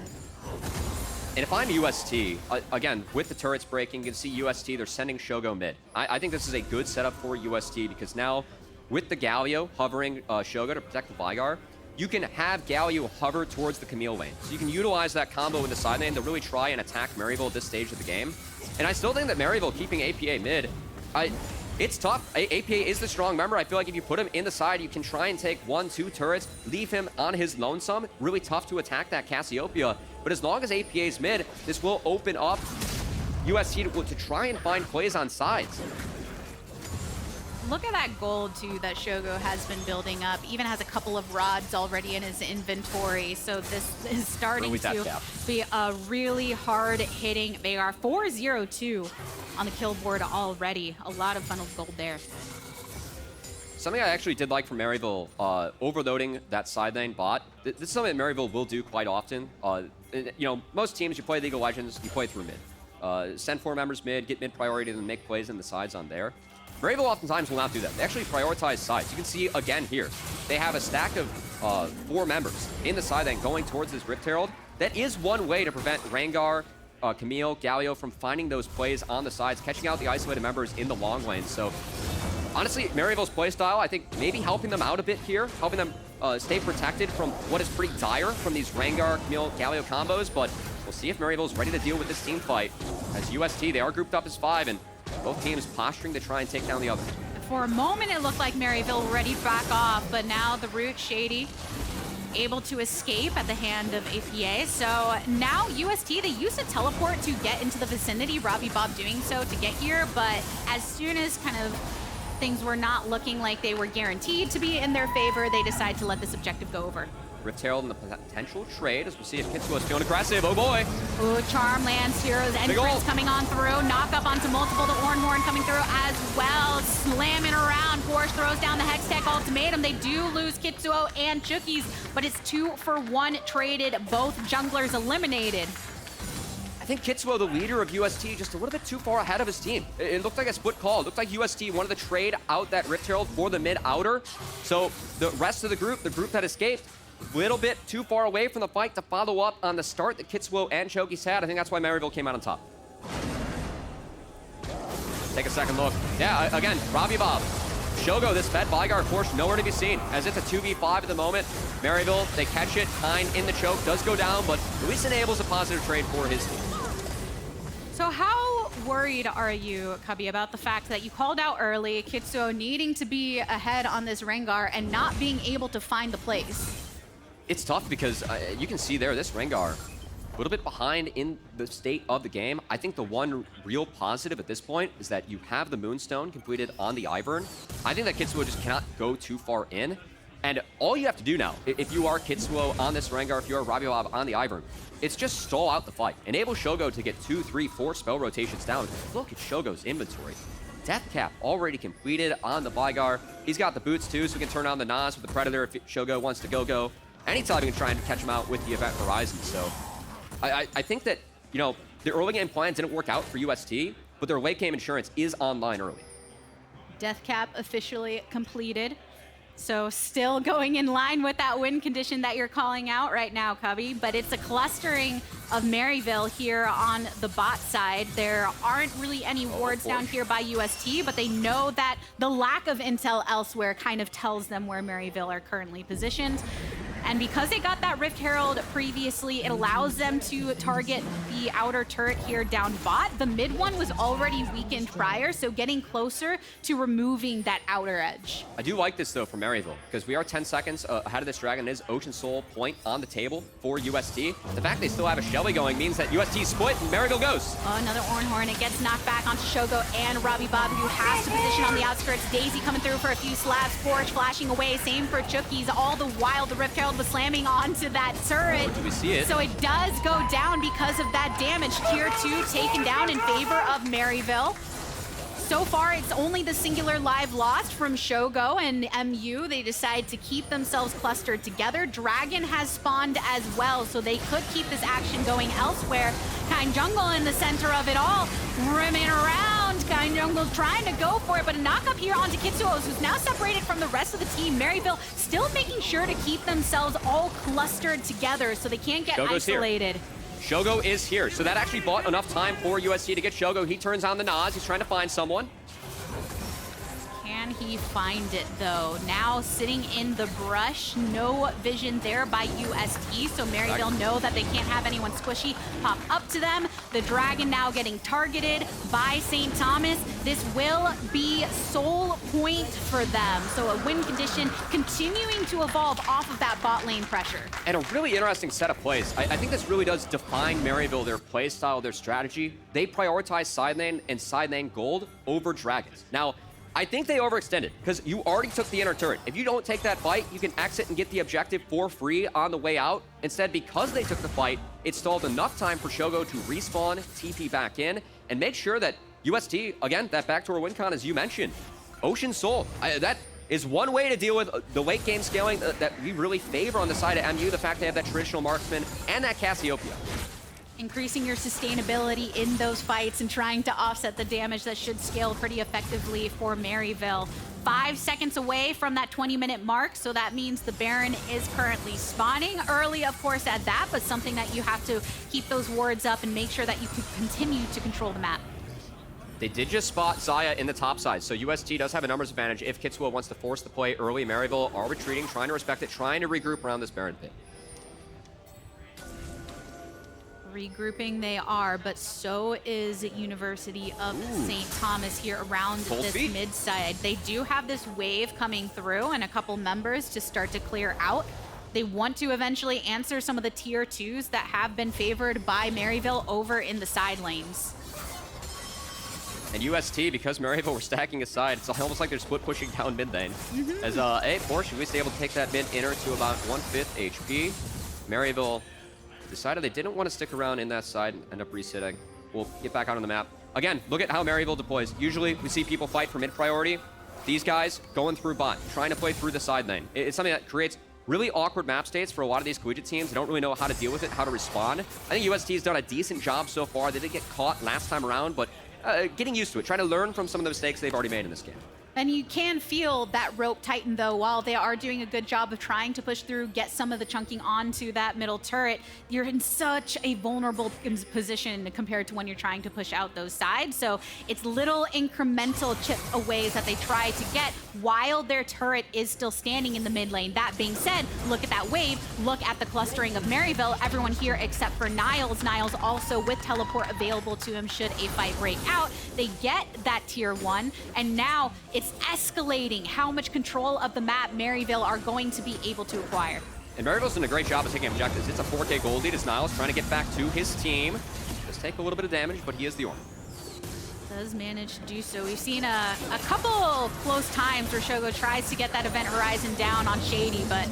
And if I'm UST, again, with the turrets breaking, you can see UST, they're sending Shogo mid. I think this is a good setup for UST because now, with the Galio hovering Shogo to protect the Veigar, you can have Galio hover towards the Camille lane. So you can utilize that combo in the side lane to really try and attack Maryville at this stage of the game. And I still think that Maryville keeping APA mid, it's tough. APA is the strong member. I feel like if you put him in the side, you can try and take 1-2 turrets, leave him on his lonesome. Really tough to attack that Cassiopeia. But as long as APA is mid, this will open up UST to try and find plays on sides. Look at that gold, too, that Shogo has been building up. Even has a couple of rods already in his inventory. So this is starting to be a really hard-hitting Veigar. 4-0-2 on the kill board already. A lot of funneled gold there. Something I actually did like from Maryville, overloading that side lane bot. This is something that Maryville will do quite often. You know, most teams, you play League of Legends, you play through mid. Send 4 members mid, get mid priority, and then make plays in the sides on there. Maryville oftentimes will not do that. They actually prioritize sides. You can see again here, they have a stack of 4 members in the side lane going towards this Rift Herald. That is one way to prevent Rengar, Camille, Galio from finding those plays on the sides, catching out the isolated members in the long lane. So honestly, Maryville's playstyle, I think maybe helping them out a bit here, helping them stay protected from what is pretty dire from these Rengar, Camille, Galio combos, but we'll see if Maryville's ready to deal with this team fight. As UST, they are grouped up as 5, and both teams posturing to try and take down the other. For a moment, it looked like Maryville were ready to back off, but now the root, Shady, able to escape at the hand of APA. So now UST, they used a teleport to get into the vicinity, RobbyBob doing so to get here, but as soon as kind of things were not looking like they were guaranteed to be in their favor, they decided to let this objective go over. Rift Herald and the potential trade as we see if Kitzuo is feeling aggressive. Oh boy. Ooh, Charm lands, Heroes entrance coming on through. Knock up onto multiple. The Ornn coming through as well. Slamming around. Porsche throws down the Hextech ultimatum. They do lose Kitzuo and Chookies, but it's 2-for-1 traded. Both junglers eliminated. I think Kitzuo, the leader of UST, just a little bit too far ahead of his team. It looked like a split call. It looked like UST wanted to trade out that Rift Herald for the mid-outer. So the rest of the group that escaped, a little bit too far away from the fight to follow up on the start that Kitzuo and Chookies had. I think that's why Maryville came out on top. Take a second look. Yeah, again, RobbyBob. Shogo, this fed Veigar, of course, nowhere to be seen, as it's a 2v5 at the moment. Maryville, they catch it. Kind in the choke, does go down, but at least enables a positive trade for his team. So how worried are you, Cubby, about the fact that you called out early, Kitzuo needing to be ahead on this Rengar and not being able to find the place? It's tough because you can see there, this Rengar, a little bit behind in the state of the game. I think the one real positive at this point is that you have the Moonstone completed on the Ivern. I think that Kitzuo just cannot go too far in. And all you have to do now, if you are Kitzuo on this Rengar, if you are RobbyBob on the Ivern, it's just stall out the fight. Enable Shogo to get 2, 3, 4 spell rotations down. Look at Shogo's inventory. Death Cap already completed on the Veigar. He's got the boots too, so we can turn on the Nas with the Predator if Shogo wants to go. Anytime you can try and catch him out with the Event Horizon. So I think that, you know, the early game plan didn't work out for UST, but their late game insurance is online early. Death Cap officially completed. So still going in line with that win condition that you're calling out right now, Cubby, but it's a clustering of Maryville here on the bot side. There aren't really any wards down here by UST, but they know that the lack of intel elsewhere kind of tells them where Maryville are currently positioned. And because they got that Rift Herald previously, it allows them to target the outer turret here down bot. The mid one was already weakened prior, so getting closer to removing that outer edge. I do like this though for Maryville, because we are 10 seconds ahead of this dragon. It is Ocean Soul point on the table for UST. The fact they still have a Shelly going means that UST split and Maryville goes. Oh, another Ornn. It gets knocked back onto Shogo and RobbyBob, who has to position on the outskirts. Daisy coming through for a few slabs. Porsche flashing away. Same for Chookies. All the while, the Rift Herald was slamming onto that turret. Do we see it? So it does go down because of that damage. Tier 2 taken down in favor of Maryville. So far, it's only the singular live lost from Shogo and MU. They decide to keep themselves clustered together. Dragon has spawned as well, so they could keep this action going elsewhere. Kind Jungle in the center of it all, rimming around. Kind Jungle trying to go for it, but a knock up here onto Kitzuo, who's now separated from the rest of the team. Maryville still making sure to keep themselves all clustered together so they can't get isolated. Here. Shogo is here, so that actually bought enough time for UST to get Shogo. He turns on the Nas. He's trying to find someone. Can he find it, though? Now sitting in the brush, no vision there by UST, so Maryville know that they can't have anyone squishy pop up to them. The Dragon now getting targeted by St. Thomas. This will be soul point for them, so a win condition continuing to evolve off of that bot lane pressure. And a really interesting set of plays. I think this really does define Maryville, their play style, their strategy. They prioritize side lane and side lane gold over dragons. Now, I think they overextended because you already took the inner turret. If you don't take that fight, you can exit and get the objective for free on the way out. Instead, because they took the fight, it stalled enough time for Shogo to respawn, TP back in, and make sure that UST, again, that backdoor win con, as you mentioned, Ocean Soul, that is one way to deal with the late game scaling that we really favor on the side of MU, the fact they have that traditional marksman and that Cassiopeia. Increasing your sustainability in those fights and trying to offset the damage that should scale pretty effectively for Maryville. 5 seconds away from that 20-minute mark, so that means the Baron is currently spawning. Early, of course, at that, but something that you have to keep those wards up and make sure that you can continue to control the map. They did just spot Xayah in the top side, so UST does have a numbers advantage if Kitzuo wants to force the play early. Maryville are retreating, trying to respect it, trying to regroup around this Baron pit. Regrouping they are, but so is University of St. Thomas here around Cold this feet. mid side. They do have this wave coming through and a couple members to start to clear out. They want to eventually answer some of the tier 2s that have been favored by Maryville over in the side lanes. And UST, because Maryville were stacking aside, it's almost like they're split pushing down mid lane. As porsche was able to take that mid inner to about 1/5 HP. Maryville decided they didn't want to stick around in that side and end up resitting. We'll get back out on the map. Again, look at how Maryville deploys. Usually we see people fight for mid priority. These guys going through bot, trying to play through the side lane. It's something that creates really awkward map states for a lot of these collegiate teams. They don't really know how to deal with it, how to respond. I think UST has done a decent job so far. They did get caught last time around, but getting used to it, trying to learn from some of the mistakes they've already made in this game. And you can feel that rope tighten, though, while they are doing a good job of trying to push through, get some of the chunking onto that middle turret. You're in such a vulnerable position compared to when you're trying to push out those sides. So it's little incremental chip aways that they try to get while their turret is still standing in the mid lane. That being said, look at that wave. Look at the clustering of Maryville. Everyone here except for Niles. Niles also with teleport available to him should a fight break out. They get that tier 1, and now it's escalating how much control of the map Maryville are going to be able to acquire. And Maryville's done a great job of taking objectives. It's a 4K gold lead as Niles trying to get back to his team. Does take a little bit of damage, but he is the Ornn. Does manage to do so. We've seen a couple close times where Shogo tries to get that event horizon down on Shady, but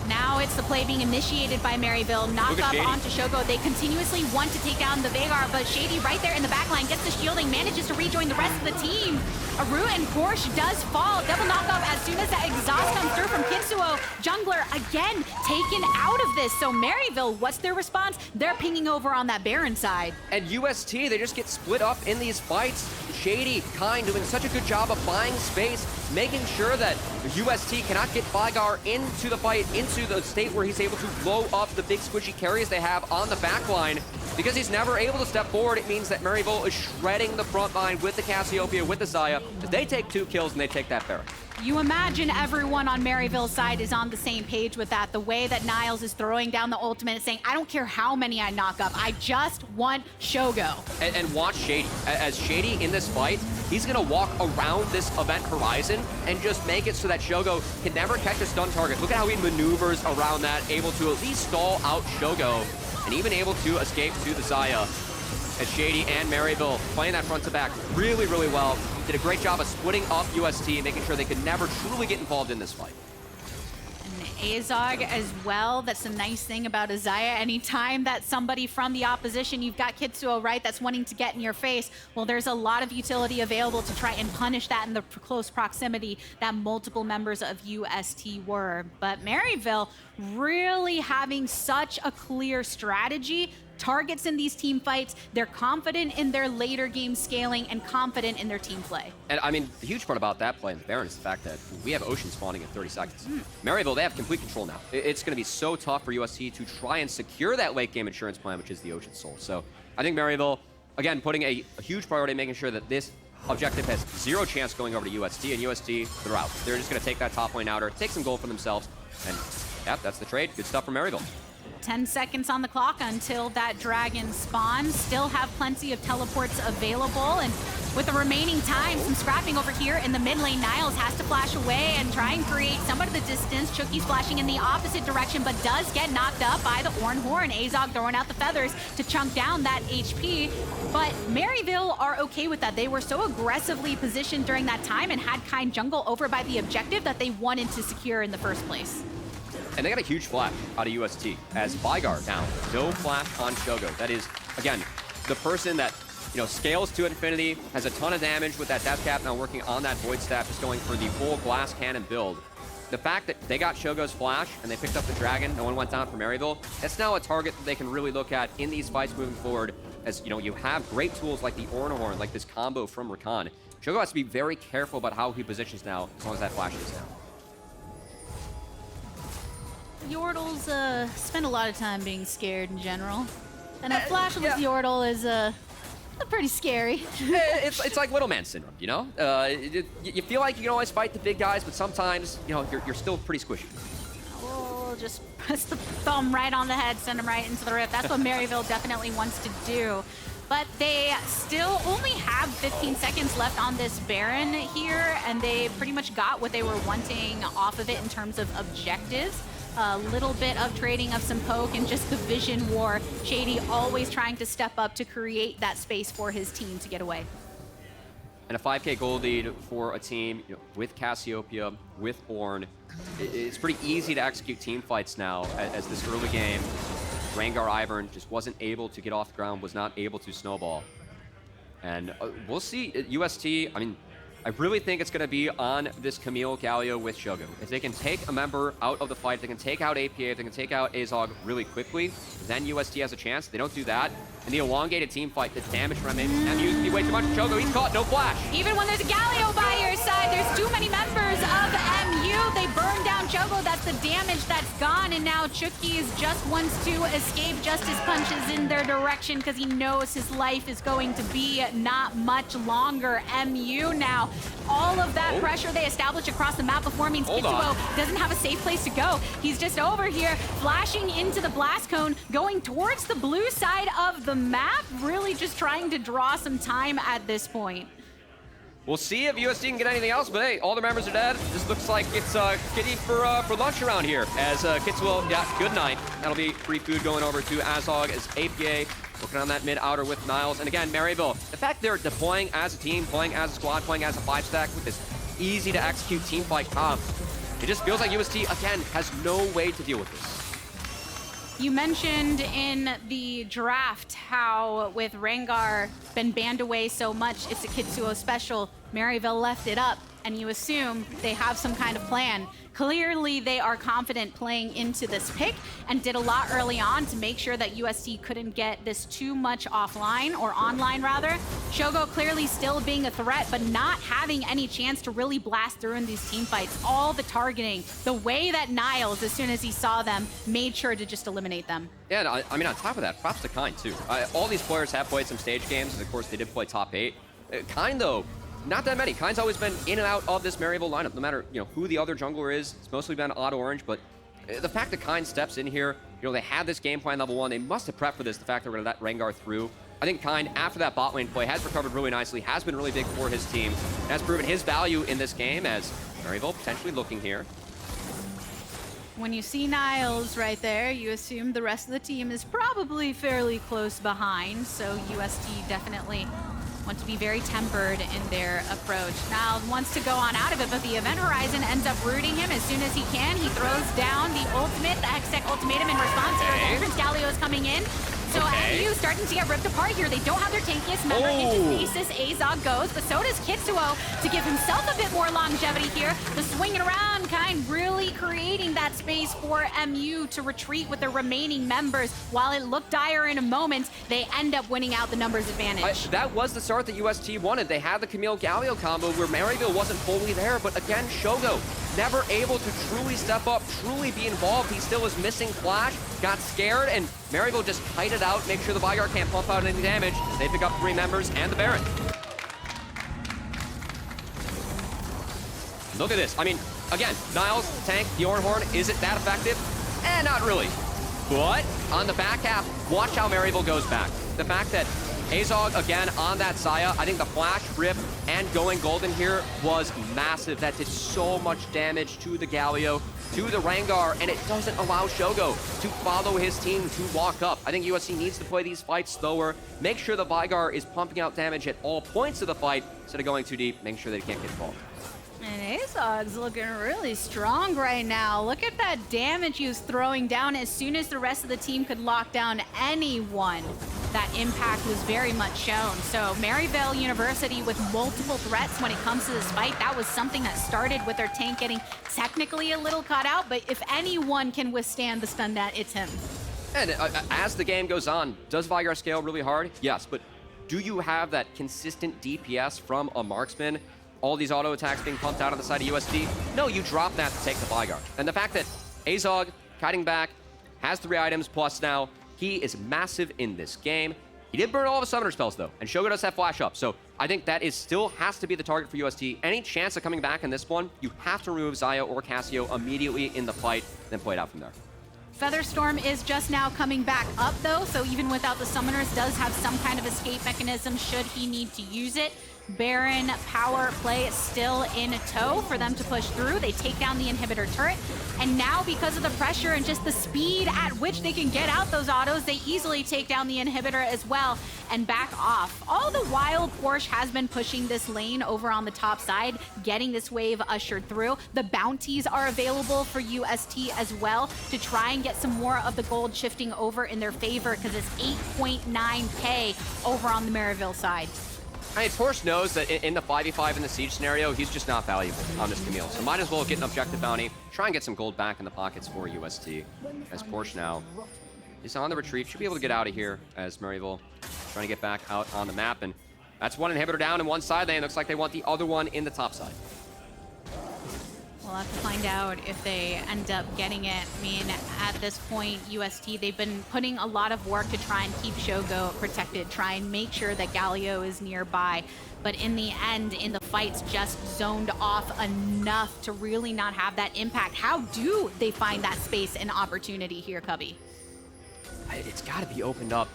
now it's the play being initiated by Maryville. Knock up onto Shogo. They continuously want to take down the Veigar, but Shady right there in the backline gets the shielding, manages to rejoin the rest of the team. Aru and Porsche does fall. Double knockoff as soon as that exhaust comes through from Kitzuo. Jungler again taken out of this. So Maryville, what's their response? They're pinging over on that Baron side. And UST, they just get split up in these fights. Shady, Kind doing such a good job of buying space, making sure that UST cannot get Veigar into the fight, into the state where he's able to blow up the big squishy carries they have on the back line. Because he's never able to step forward, it means that Maryville is shredding the front line with the Cassiopeia, with the Xayah. They take 2 kills and they take that Baron. You imagine everyone on Maryville's side is on the same page with that. The way that Niles is throwing down the ultimate and saying, I don't care how many I knock up, I just want Shogo. And watch Shady. As Shady in this fight, he's gonna walk around this event horizon and just make it so that Shogo can never catch a stun target. Look at how he maneuvers around that, able to at least stall out Shogo, and even able to escape to the Xayah. As Shady and Maryville playing that front to back really, really well. Did a great job of splitting up UST and making sure they could never truly get involved in this fight. And Azog as well. That's the nice thing about Xayah. Anytime that somebody from the opposition, you've got Kitzuo, right, that's wanting to get in your face, well, there's a lot of utility available to try and punish that in the close proximity that multiple members of UST were. But Maryville really having such a clear strategy. Targets in these team fights, they're confident in their later game scaling and confident in their team play. And I mean, the huge part about that play in the Baron is the fact that we have Ocean spawning in 30 seconds. Maryville, they have complete control now. It's going to be so tough for UST to try and secure that late game insurance plan, which is the Ocean Soul. So I think Maryville, again, putting a huge priority, making sure that this objective has 0 chance going over to UST, and UST, they're out. They're just going to take that top lane outer, take some gold for themselves, and yeah, that's the trade. Good stuff from Maryville. 10 seconds on the clock until that dragon spawns. Still have plenty of teleports available, and with the remaining time, some scrapping over here in the mid lane. Niles has to flash away and try and create somewhat of the distance. Chookies flashing in the opposite direction, but does get knocked up by the Ornn Horn. Azog throwing out the feathers to chunk down that HP, but Maryville are okay with that. They were so aggressively positioned during that time and had Kind jungle over by the objective that they wanted to secure in the first place. And they got a huge flash out of UST as Veigar down. No flash on Shogo. That is, again, the person that, scales to infinity, has a ton of damage with that death cap, now working on that void staff, just going for the full glass cannon build. The fact that they got Shogo's flash and they picked up the dragon, no one went down for Maryville, that's now a target that they can really look at in these fights moving forward. As, you have great tools like the Ornn Horn, like this combo from Rakan. Shogo has to be very careful about how he positions now, as long as that flash is down. Yordles spend a lot of time being scared in general. And a flashless Yordle is pretty scary. It's like little man syndrome, you feel like you can always fight the big guys, but sometimes, you're still pretty squishy. Well, just press the thumb right on the head, send him right into the rift. That's what Maryville definitely wants to do. But they still only have 15 seconds left on this Baron here, and they pretty much got what they were wanting off of it in terms of objectives. A little bit of trading of some poke and just the vision war. Shady always trying to step up to create that space for his team to get away. And a 5K gold lead for a team with Cassiopeia, with Ornn. It's pretty easy to execute team fights now as this early game. Rengar Ivern just wasn't able to get off the ground, was not able to snowball. And we'll see. UST, I mean, I really think it's going to be on this Camille Galio with Shogo. If they can take a member out of the fight, if they can take out APA, if they can take out Azog really quickly, then UST has a chance. They don't do that. In the elongated team fight, the damage from MU can be way too much. Shogo, he's caught, no flash. Even when there's a Galio by your side, there's too many members of MU. They burn down Shogo, that's the damage that's gone, and now Chookies just wants to escape justice punches in their direction because he knows his life is going to be not much longer. MU now, all of that pressure they established across the map before means Kitzuo doesn't have a safe place to go. He's just over here, flashing into the blast cone, going towards the blue side of the map, really just trying to draw some time at this point. We'll see if UST can get anything else, but hey, all the members are dead. This looks like it's kitty for lunch around here. As Kitzuo, yeah, good night. That'll be free food going over to Azog as APA working on that mid-outer with Niles. And again, Maryville, the fact they're deploying as a team, playing as a squad, playing as a 5-stack with this easy-to-execute team fight comp, it just feels like UST, again, has no way to deal with this. You mentioned in the draft how with Rengar been banned away so much, it's a Kitzuo special. Maryville left it up, and you assume they have some kind of plan. Clearly, they are confident playing into this pick and did a lot early on to make sure that UST couldn't get this too much offline, or online rather. Shogo clearly still being a threat, but not having any chance to really blast through in these team fights. All the targeting, the way that Niles, as soon as he saw them, made sure to just eliminate them. Yeah, no, I mean, on top of that, props to Kind, too. All these players have played some stage games, and of course, they did play top 8. Kind, though, not that many. Kind's always been in and out of this Maryville lineup, no matter who the other jungler is. It's mostly been Odd Orange, but the fact that Kind steps in here, they had this game plan level 1. They must have prepped for this, the fact they're going to let Rengar through. I think Kind, after that bot lane play, has recovered really nicely, has been really big for his team, and has proven his value in this game as Maryville potentially looking here. When you see Niles right there, you assume the rest of the team is probably fairly close behind, so UST definitely want to be very tempered in their approach. Niles wants to go on out of it, but the Event Horizon ends up rooting him as soon as he can. He throws down the ultimate, the Hextech ultimatum in response. There's entrance. Galio is coming in. So MU starting to get ripped apart here. They don't have their tankiest member into stasis. Azog goes, but so does Kitzuo to give himself a bit more longevity here. The swinging around Kind really creating that space for MU to retreat with their remaining members. While it looked dire in a moment, they end up winning out the numbers advantage. That was the start that UST wanted. They had the Camille Galio combo where Maryville wasn't fully there, but again, Shogo never able to truly step up, truly be involved. He still was missing flash, got scared, and Maryville just tied it out, make sure the Veigar can't pump out any damage. They pick up 3 members and the Baron. Look at this. I mean, again, Niles, the tank, the Ornn Horn, is it that effective? Not really. But on the back half, watch how Maryville goes back. The fact that Azog, again, on that Xayah, I think the flash, rip, and going golden here was massive. That did so much damage to the Galio, to the Rengar, and it doesn't allow Shogo to follow his team to walk up. I think USC needs to play these fights slower, make sure the Veigar is pumping out damage at all points of the fight, instead of going too deep, making sure they can't get involved. And Azog's looking really strong right now. Look at that damage he was throwing down as soon as the rest of the team could lock down anyone. That impact was very much shown. So Maryville University with multiple threats when it comes to this fight, that was something that started with their tank getting technically a little cut out, but if anyone can withstand the stun net, it's him. And as the game goes on, does Veigar scale really hard? Yes, but do you have that consistent DPS from a marksman? All these auto attacks being pumped out on the side of USD? No, you drop that to take the Veigar. And the fact that Azog, kiting back, has 3 items plus now, he is massive in this game. He did burn all of his summoner spells though, and Shogo does have flash up. So I think that is still has to be the target for UST. Any chance of coming back in this one, you have to remove Xayah or Cassio immediately in the fight, then play it out from there. Featherstorm is just now coming back up though, so even without the summoners, does have some kind of escape mechanism should he need to use it. Baron power play is still in tow for them to push through. They take down the inhibitor turret, and now because of the pressure and just the speed at which they can get out those autos, they easily take down the inhibitor as well and back off. All the while, porsche has been pushing this lane over on the top side, getting this wave ushered through. The bounties are available for UST as well to try and get some more of the gold shifting over in their favor, because it's 8.9k over on the Maryville side. I mean, porsche knows that in the 5v5 in the siege scenario, he's just not valuable on this Camille. So might as well get an objective bounty, try and get some gold back in the pockets for UST. As porsche now is on the retreat, should be able to get out of here as Maryville trying to get back out on the map. And that's one inhibitor down in one side lane. Looks like they want the other one in the top side. We'll have to find out if they end up getting it. I mean, at this point, UST, they've been putting a lot of work to try and keep Shogo protected, try and make sure that Galio is nearby. But in the end, in the fights, just zoned off enough to really not have that impact. How do they find that space and opportunity here, Cubby? It's got to be opened up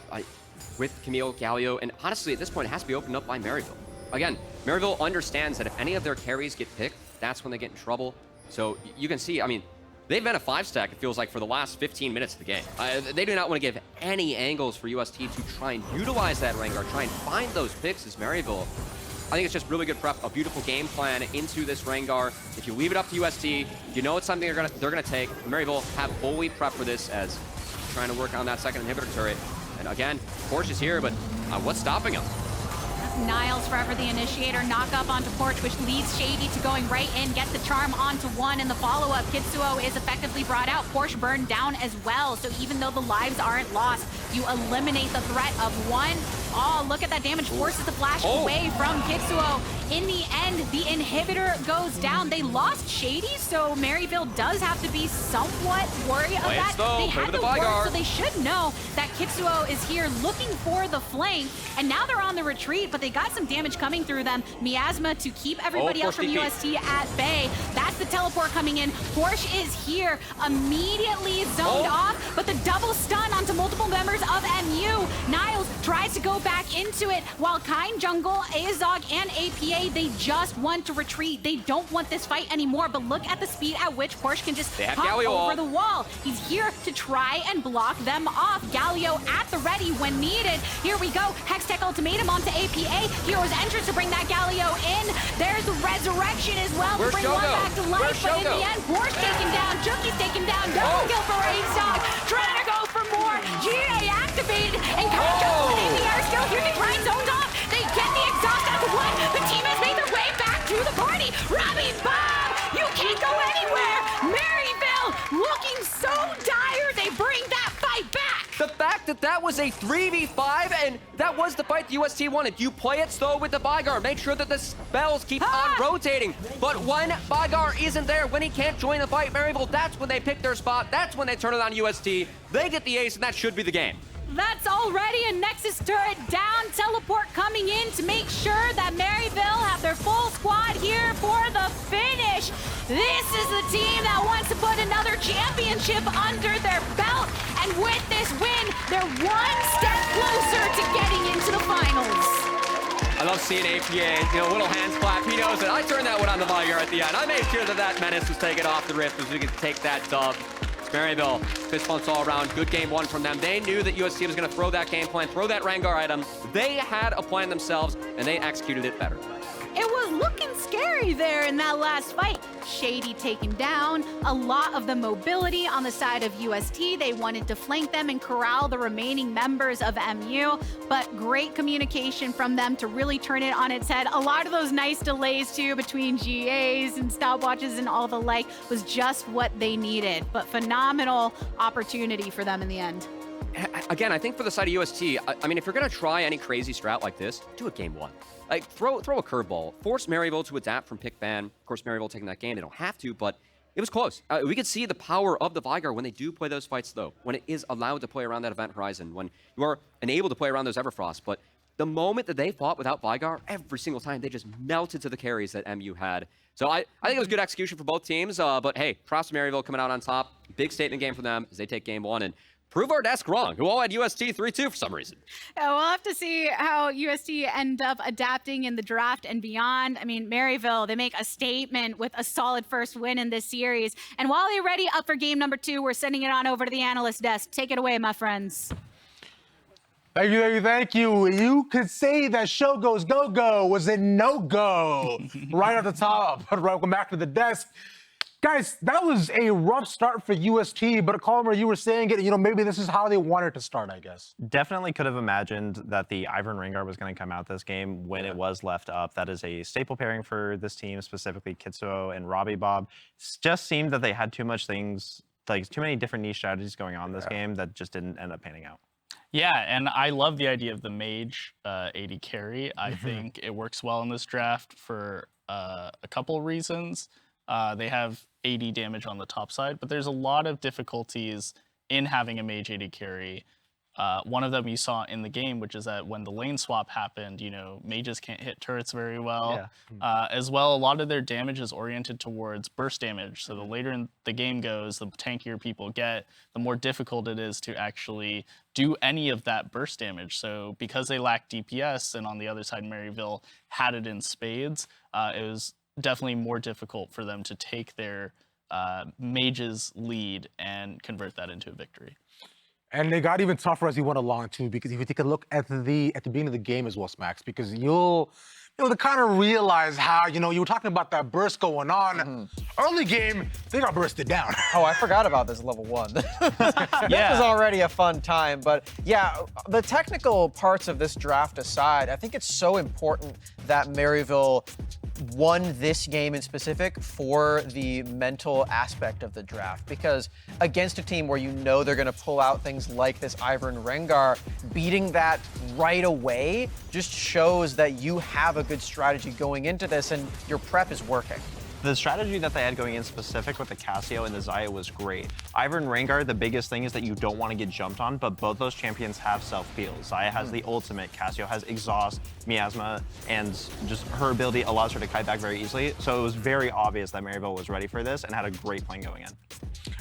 with Camille, Galio, and honestly, at this point, it has to be opened up by Maryville. Again, Maryville understands that if any of their carries get picked, that's when they get in trouble. So you can see, I mean, they've been a 5-stack, it feels like, for the last 15 minutes of the game. They do not want to give any angles for UST to try and utilize that Rengar, try and find those picks as Maryville. I think it's just really good prep, a beautiful game plan into this Rengar. If you leave it up to UST, you know it's something they're gonna take. Maryville have fully prepped for this as trying to work on that second inhibitor turret. And again, porsche is here, but what's stopping him? Niles forever the initiator, knock up onto porsche, which leads Shady to going right in, get the charm onto one, and the follow-up, Kitzuo is effectively brought out. porsche burned down as well, so even though the lives aren't lost, you eliminate the threat of one. Oh, look at that damage, forces the flash away from Kitzuo. In the end, the inhibitor goes down. They lost Shady, so Maryville does have to be somewhat worried of that. They had the ward, so they should know that Kitzuo is here looking for the flank, and now they're on the retreat, but they got some damage coming through them. Miasma to keep everybody else from UST at bay. That's the teleport coming in. porsche is here, immediately zoned off, but the double stun onto multiple members of MU. Niles tries to go back into it, while Kind Jungle, Azog, and APA, they just want to retreat. They don't want this fight anymore, but look at the speed at which porsche can just hop over the wall. He's here to try and block them off. Galio at the ready when needed. Here we go. Hextech ultimatum onto APA. Hero's entrance to bring that Galio in. There's the resurrection as well to bring one back to life, but in the end, porsche taken down, Chookies taken down, double kill for Azog, trying to go for more. GA activated, and Kind Jungle in the air still here to try and zone off. They get the exhaust out to one. The team has made their way back to the party. RobbyBob, you can't go anywhere. Maryville looking so dire. They bring that fight back. The fact that that was a 3v5 and that was the fight the UST wanted. You play it slow with the Veigar. Make sure that the spells keep on rotating. But when Veigar isn't there, when he can't join the fight, Maryville, that's when they pick their spot. That's when they turn it on UST. They get the ace, and that should be the game. That's already a Nexus turret down. Teleport coming in to make sure that Maryville have their full squad here for the finish. This is the team that wants to put another championship under their belt. And with this win, they're one step closer to getting into the finals. I love seeing APA, little hands clap. He knows it. I turned that one on the Veigar at the end. I made sure that menace was taken off the rift as we could take that dub. Maryville, fist bumps all around. Good game one from them. They knew that UST was going to throw that game plan, throw that Rengar item. They had a plan themselves, and they executed it better. It was looking scary there in that last fight. Shady taken down, a lot of the mobility on the side of UST. They wanted to flank them and corral the remaining members of MU, but great communication from them to really turn it on its head. A lot of those nice delays too between GAs and stopwatches and all the like was just what they needed, but phenomenal opportunity for them in the end. Again, I think for the side of UST, I mean, if you're going to try any crazy strat like this, do it game one. Like, throw a curveball. Force Maryville to adapt from pick ban. Of course, Maryville taking that game. They don't have to, but it was close. We could see the power of the Veigar when they do play those fights, though. When it is allowed to play around that event horizon. When you are unable to play around those Everfrost. But the moment that they fought without Veigar, every single time they just melted to the carries that MU had. So I think it was good execution for both teams. But hey, props to Maryville coming out on top. Big statement game for them as they take game 1 and prove our desk wrong, who all had UST 3-2 for some reason. Yeah, we'll have to see how UST end up adapting in the draft and beyond. I mean, Maryville, they make a statement with a solid first win in this series. And while they're ready up for game number 2, we're sending it on over to the analyst desk. Take it away, my friends. Thank you, thank you, thank you. You could say that Shogo's go-go was a no-go right at the top. But welcome back to the desk. Guys, that was a rough start for UST, but Calmer, you were saying it, maybe this is how they wanted to start, I guess. Definitely could have imagined that the Ivern Rengar was going to come out this game when it was left up. That is a staple pairing for this team, specifically Kitzuo and RobbyBob. It just seemed that they had too much things, like too many different niche strategies going on this game that just didn't end up panning out. Yeah, and I love the idea of the mage AD carry. I think it works well in this draft for a couple of reasons. They have 80 damage on the top side, but there's a lot of difficulties in having a mage AD carry. One of them you saw in the game, which is that when the lane swap happened, mages can't hit turrets very well. Yeah. As well, a lot of their damage is oriented towards burst damage. So the later in the game goes, the tankier people get, the more difficult it is to actually do any of that burst damage. So because they lack DPS, and on the other side, Maryville had it in spades, it was definitely more difficult for them to take their mage's lead and convert that into a victory. And it got even tougher as we went along too, because if you take a look at the beginning of the game as well, Smacks, because you'll to kind of realize how, you were talking about that burst going on. Early game, they got bursted down. Oh, I forgot about this level 1. This was already a fun time, but yeah, the technical parts of this draft aside, I think it's so important that Maryville won this game in specific for the mental aspect of the draft, because against a team where they're going to pull out things like this Ivern Rengar, beating that right away just shows that you have a good strategy going into this and your prep is working. The strategy that they had going in specific with the Cassio and the Xayah was great. Ivern Rengar, the biggest thing is that you don't want to get jumped on, but both those champions have self-heal. Xayah has the ultimate, Cassio has exhaust, miasma, and just her ability allows her to kite back very easily. So it was very obvious that Maryville was ready for this and had a great plan going in.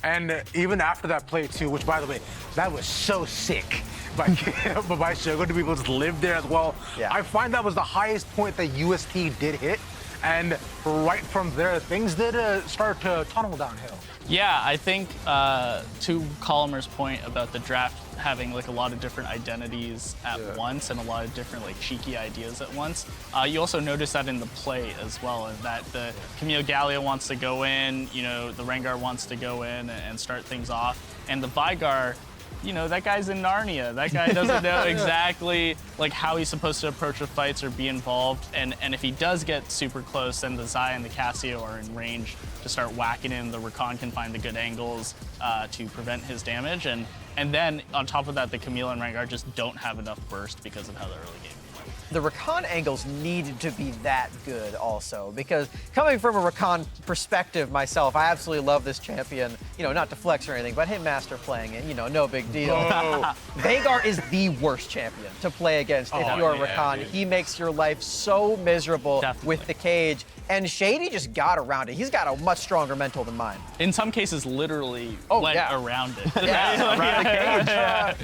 And even after that play too, which by the way, that was so sick by Shogo to be able to live there as well. Yeah. I find that was the highest point that UST did hit. And right from there, things did start to tunnel downhill. Yeah, I think to Colomer's point about the draft having a lot of different identities at once and a lot of different cheeky ideas at once, you also notice that in the play as well, and that the Camille Galio wants to go in, the Rengar wants to go in and start things off, and the Veigar, that guy's in Narnia. That guy doesn't know exactly how he's supposed to approach the fights or be involved. And if he does get super close, then the Xayah and the Cassio are in range to start whacking him. The Rakan can find the good angles to prevent his damage. And then on top of that, the Camille and Rengar just don't have enough burst because of how the early game went. The Rakan angles needed to be that good also, because coming from a Rakan perspective myself, I absolutely love this champion. Not to flex or anything, but him master playing it, no big deal. Veigar is the worst champion to play against if you're Rakan. Dude. He makes your life so miserable Definitely. with the cage. And Shady just got around it. He's got a much stronger mental than mine. In some cases, literally went around it. Around the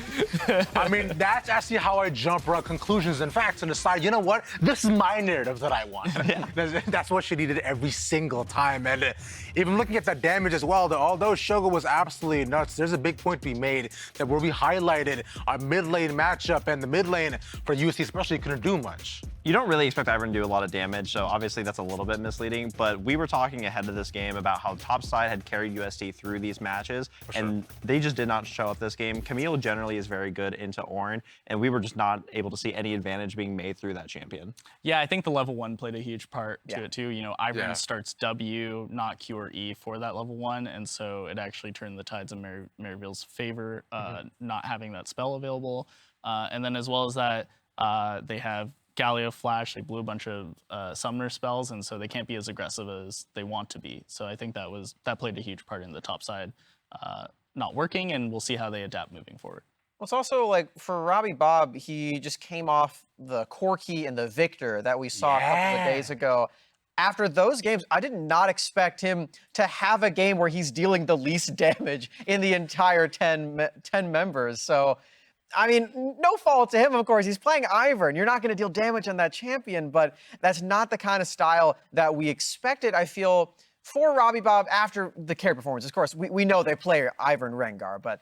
cage. I mean, that's actually how I jump around conclusions and facts and decide, you know what? This is my narrative that I want. That's what Shady did every single time. And even looking at that damage as well, although Shogo was absolutely nuts, there's a big point to be made that where we highlighted our mid lane matchup, and the mid lane for UST especially couldn't do much. You don't really expect Ivern to do a lot of damage, so obviously that's a little bit misleading, but we were talking ahead of this game about how topside had carried UST through these matches, and they just did not show up this game. Camille generally is very good into Ornn, and we were just not able to see any advantage being made through that champion. Yeah, I think the level 1 played a huge part to it too. Ivern starts W, not Q or E for that level 1, and so it actually turned the tides in Maryville's favor, not having that spell available. And then as well as that, they have Galio Flash. They blew a bunch of summoner spells, and so they can't be as aggressive as they want to be. So I think that played a huge part in the top side not working, and we'll see how they adapt moving forward. Well, it's also like for RobbyBob, he just came off the Corki and the Victor that we saw a couple of days ago. After those games, I did not expect him to have a game where he's dealing the least damage in the entire 10 members. So, I mean, no fault to him, of course. He's playing Ivern. You're not going to deal damage on that champion, but that's not the kind of style that we expected, I feel, for RobbyBob after the carry performance. Of course, we know they play Ivern Rengar, but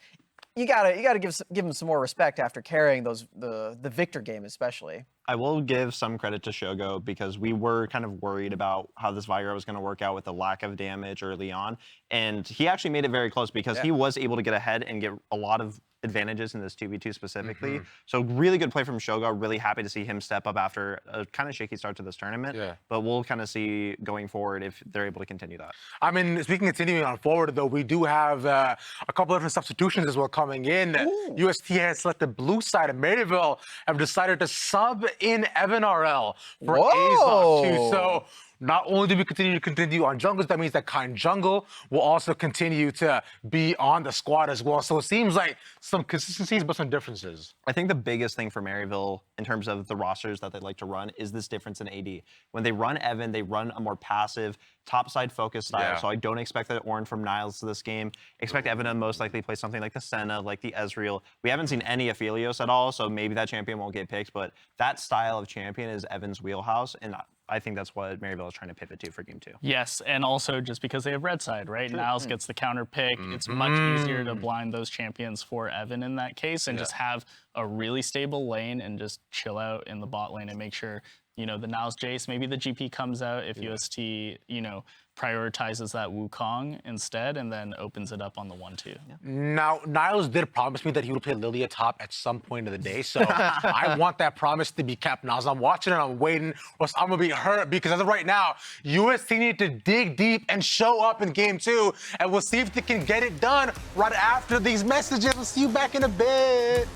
you gotta give him some more respect after carrying the Victor game especially. I will give some credit to Shogo because we were kind of worried about how this Veigar was going to work out with the lack of damage early on. And he actually made it very close because he was able to get ahead and get a lot of advantages in this 2v2 specifically. So really good play from Shogo. Really happy to see him step up after a kind of shaky start to this tournament. But we'll kind of see going forward if they're able to continue that. I mean, speaking of continuing on forward, though, we do have a couple of different substitutions as well coming in. UST has selected blue side, and Maryville have decided to sub in Evan RL for Azog too. So not only do we continue on jungles, that means that Kind Jungle will also continue to be on the squad as well. So it seems like some consistencies, but some differences. I think the biggest thing for Maryville in terms of the rosters that they like to run is this difference in AD. When they run Evan, they run a more passive, topside focused style. So I don't expect that Ornn from Niles to this game. Expect Evan to most likely play something like the Senna, like the Ezreal. We haven't seen any Aphelios at all, so maybe that champion won't get picked, but that style of champion is Evan's wheelhouse, and I think that's what Maryville is trying to pivot to for game 2. Yes, and also just because they have red side, right? Niles gets the counter pick. It's much easier to blind those champions for Evan in that case and just have a really stable lane and just chill out in the bot lane and make sure, you know, the Niles Jace, maybe the GP comes out if UST, you know, prioritizes that Wukong instead and then opens it up on the 1-2. Now, Niles did promise me that he would play Lilia top at some point of the day, so I want that promise to be kept. Now, as I'm watching and I'm waiting, or else I'm going to be hurt because as of right now, UST need to dig deep and show up in game 2, and we'll see if they can get it done right after these messages. We'll see you back in a bit.